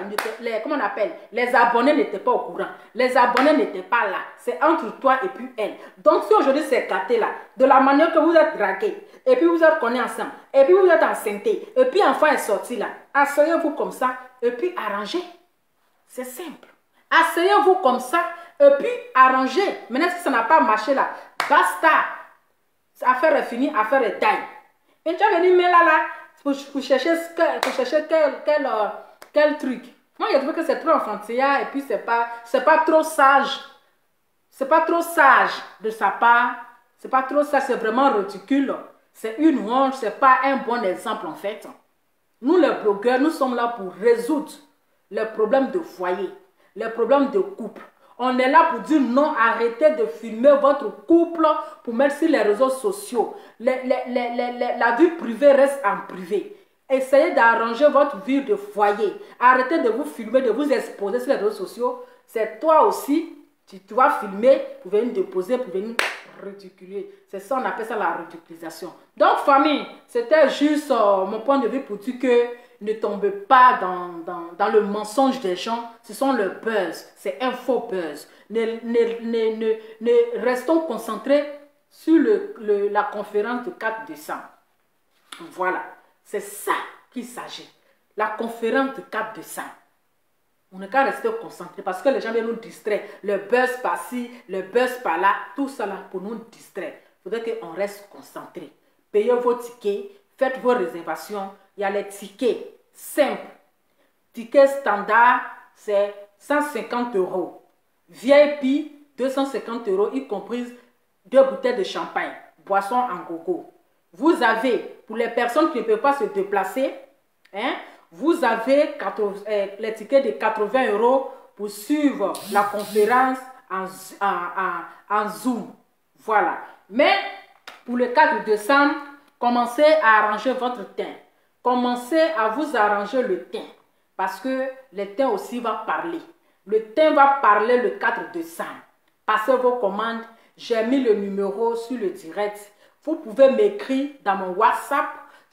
comment on appelle, les abonnés n'étaient pas au courant. Les abonnés n'étaient pas là. C'est entre toi et puis elle. Donc si aujourd'hui c'est gâté là, de la manière que vous êtes dragués, et puis vous êtes connus ensemble, et puis vous êtes enceintés, et puis enfant est sorti là, asseyez-vous comme ça, et puis arrangez. C'est simple. Asseyez-vous comme ça, et puis arrangez. Maintenant si ça n'a pas marché là, basta. Affaire est finie, affaire est taille. Et tu as venu mais là, pour chercher quel truc. Moi, je trouve que c'est trop enfantillard et puis c'est pas trop sage. C'est pas trop sage de sa part. C'est pas trop sage, c'est vraiment ridicule. C'est une honte, c'est pas un bon exemple en fait. Nous, les blogueurs, nous sommes là pour résoudre les problèmes de foyer, les problèmes de couple. On est là pour dire non, arrêtez de filmer votre couple pour mettre sur les réseaux sociaux. La vie privée reste en privé. Essayez d'arranger votre vie de foyer. Arrêtez de vous filmer, de vous exposer sur les réseaux sociaux. C'est toi aussi, tu vas filmer pour venir déposer, pour venir ridiculer. C'est ça, on appelle ça la ridiculisation. Donc, famille, c'était juste mon point de vue pour dire que ne tombez pas dans le mensonge des gens. Ce sont le buzz. C'est un faux buzz. Restons concentrés sur la conférence du 4 décembre. Voilà. C'est ça qu'il s'agit. La conférence du 4 décembre. On n'est qu'à rester concentré parce que les gens viennent nous distraire. Le buzz par-ci, le buzz par-là, tout ça là pour nous distraire. Il faudrait qu'on reste concentré. Payez vos tickets, faites vos réservations. Il y a les tickets simples. Ticket standard, c'est 150 €. VIP, 250 €, y compris 2 bouteilles de champagne, boisson en gogo. Vous avez, pour les personnes qui ne peuvent pas se déplacer, hein, vous avez les tickets de 80 € pour suivre la conférence en Zoom. Voilà. Mais pour le 4 décembre, commencez à arranger votre teint. Commencez à vous arranger le teint. Parce que le teint aussi va parler. Le teint va parler le 4 décembre. Passez vos commandes. J'ai mis le numéro sur le direct. Vous pouvez m'écrire dans mon WhatsApp.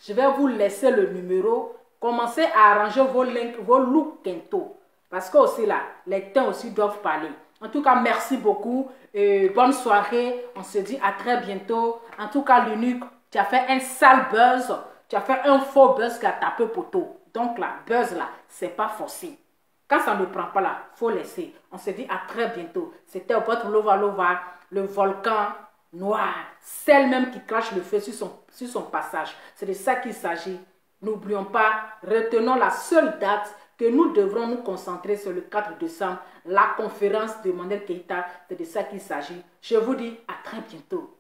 Je vais vous laisser le numéro. Commencez à arranger vos looks Kento. Parce que aussi là, les teints aussi doivent parler. En tout cas, merci beaucoup. Bonne soirée. On se dit à très bientôt. En tout cas, l'unique, tu as fait un sale buzz. Tu as fait un faux buzz qui a tapé poteau. Donc là, buzz là, c'est pas forcé. Quand ça ne prend pas là, il faut laisser. On se dit à très bientôt. C'était votre Lova Lova, le volcan noir. Celle même qui crache le feu sur son passage. C'est de ça qu'il s'agit. N'oublions pas, retenons la seule date que nous devrons nous concentrer sur le 4 décembre, la conférence de Mandel Keïta. C'est de ça qu'il s'agit. Je vous dis à très bientôt.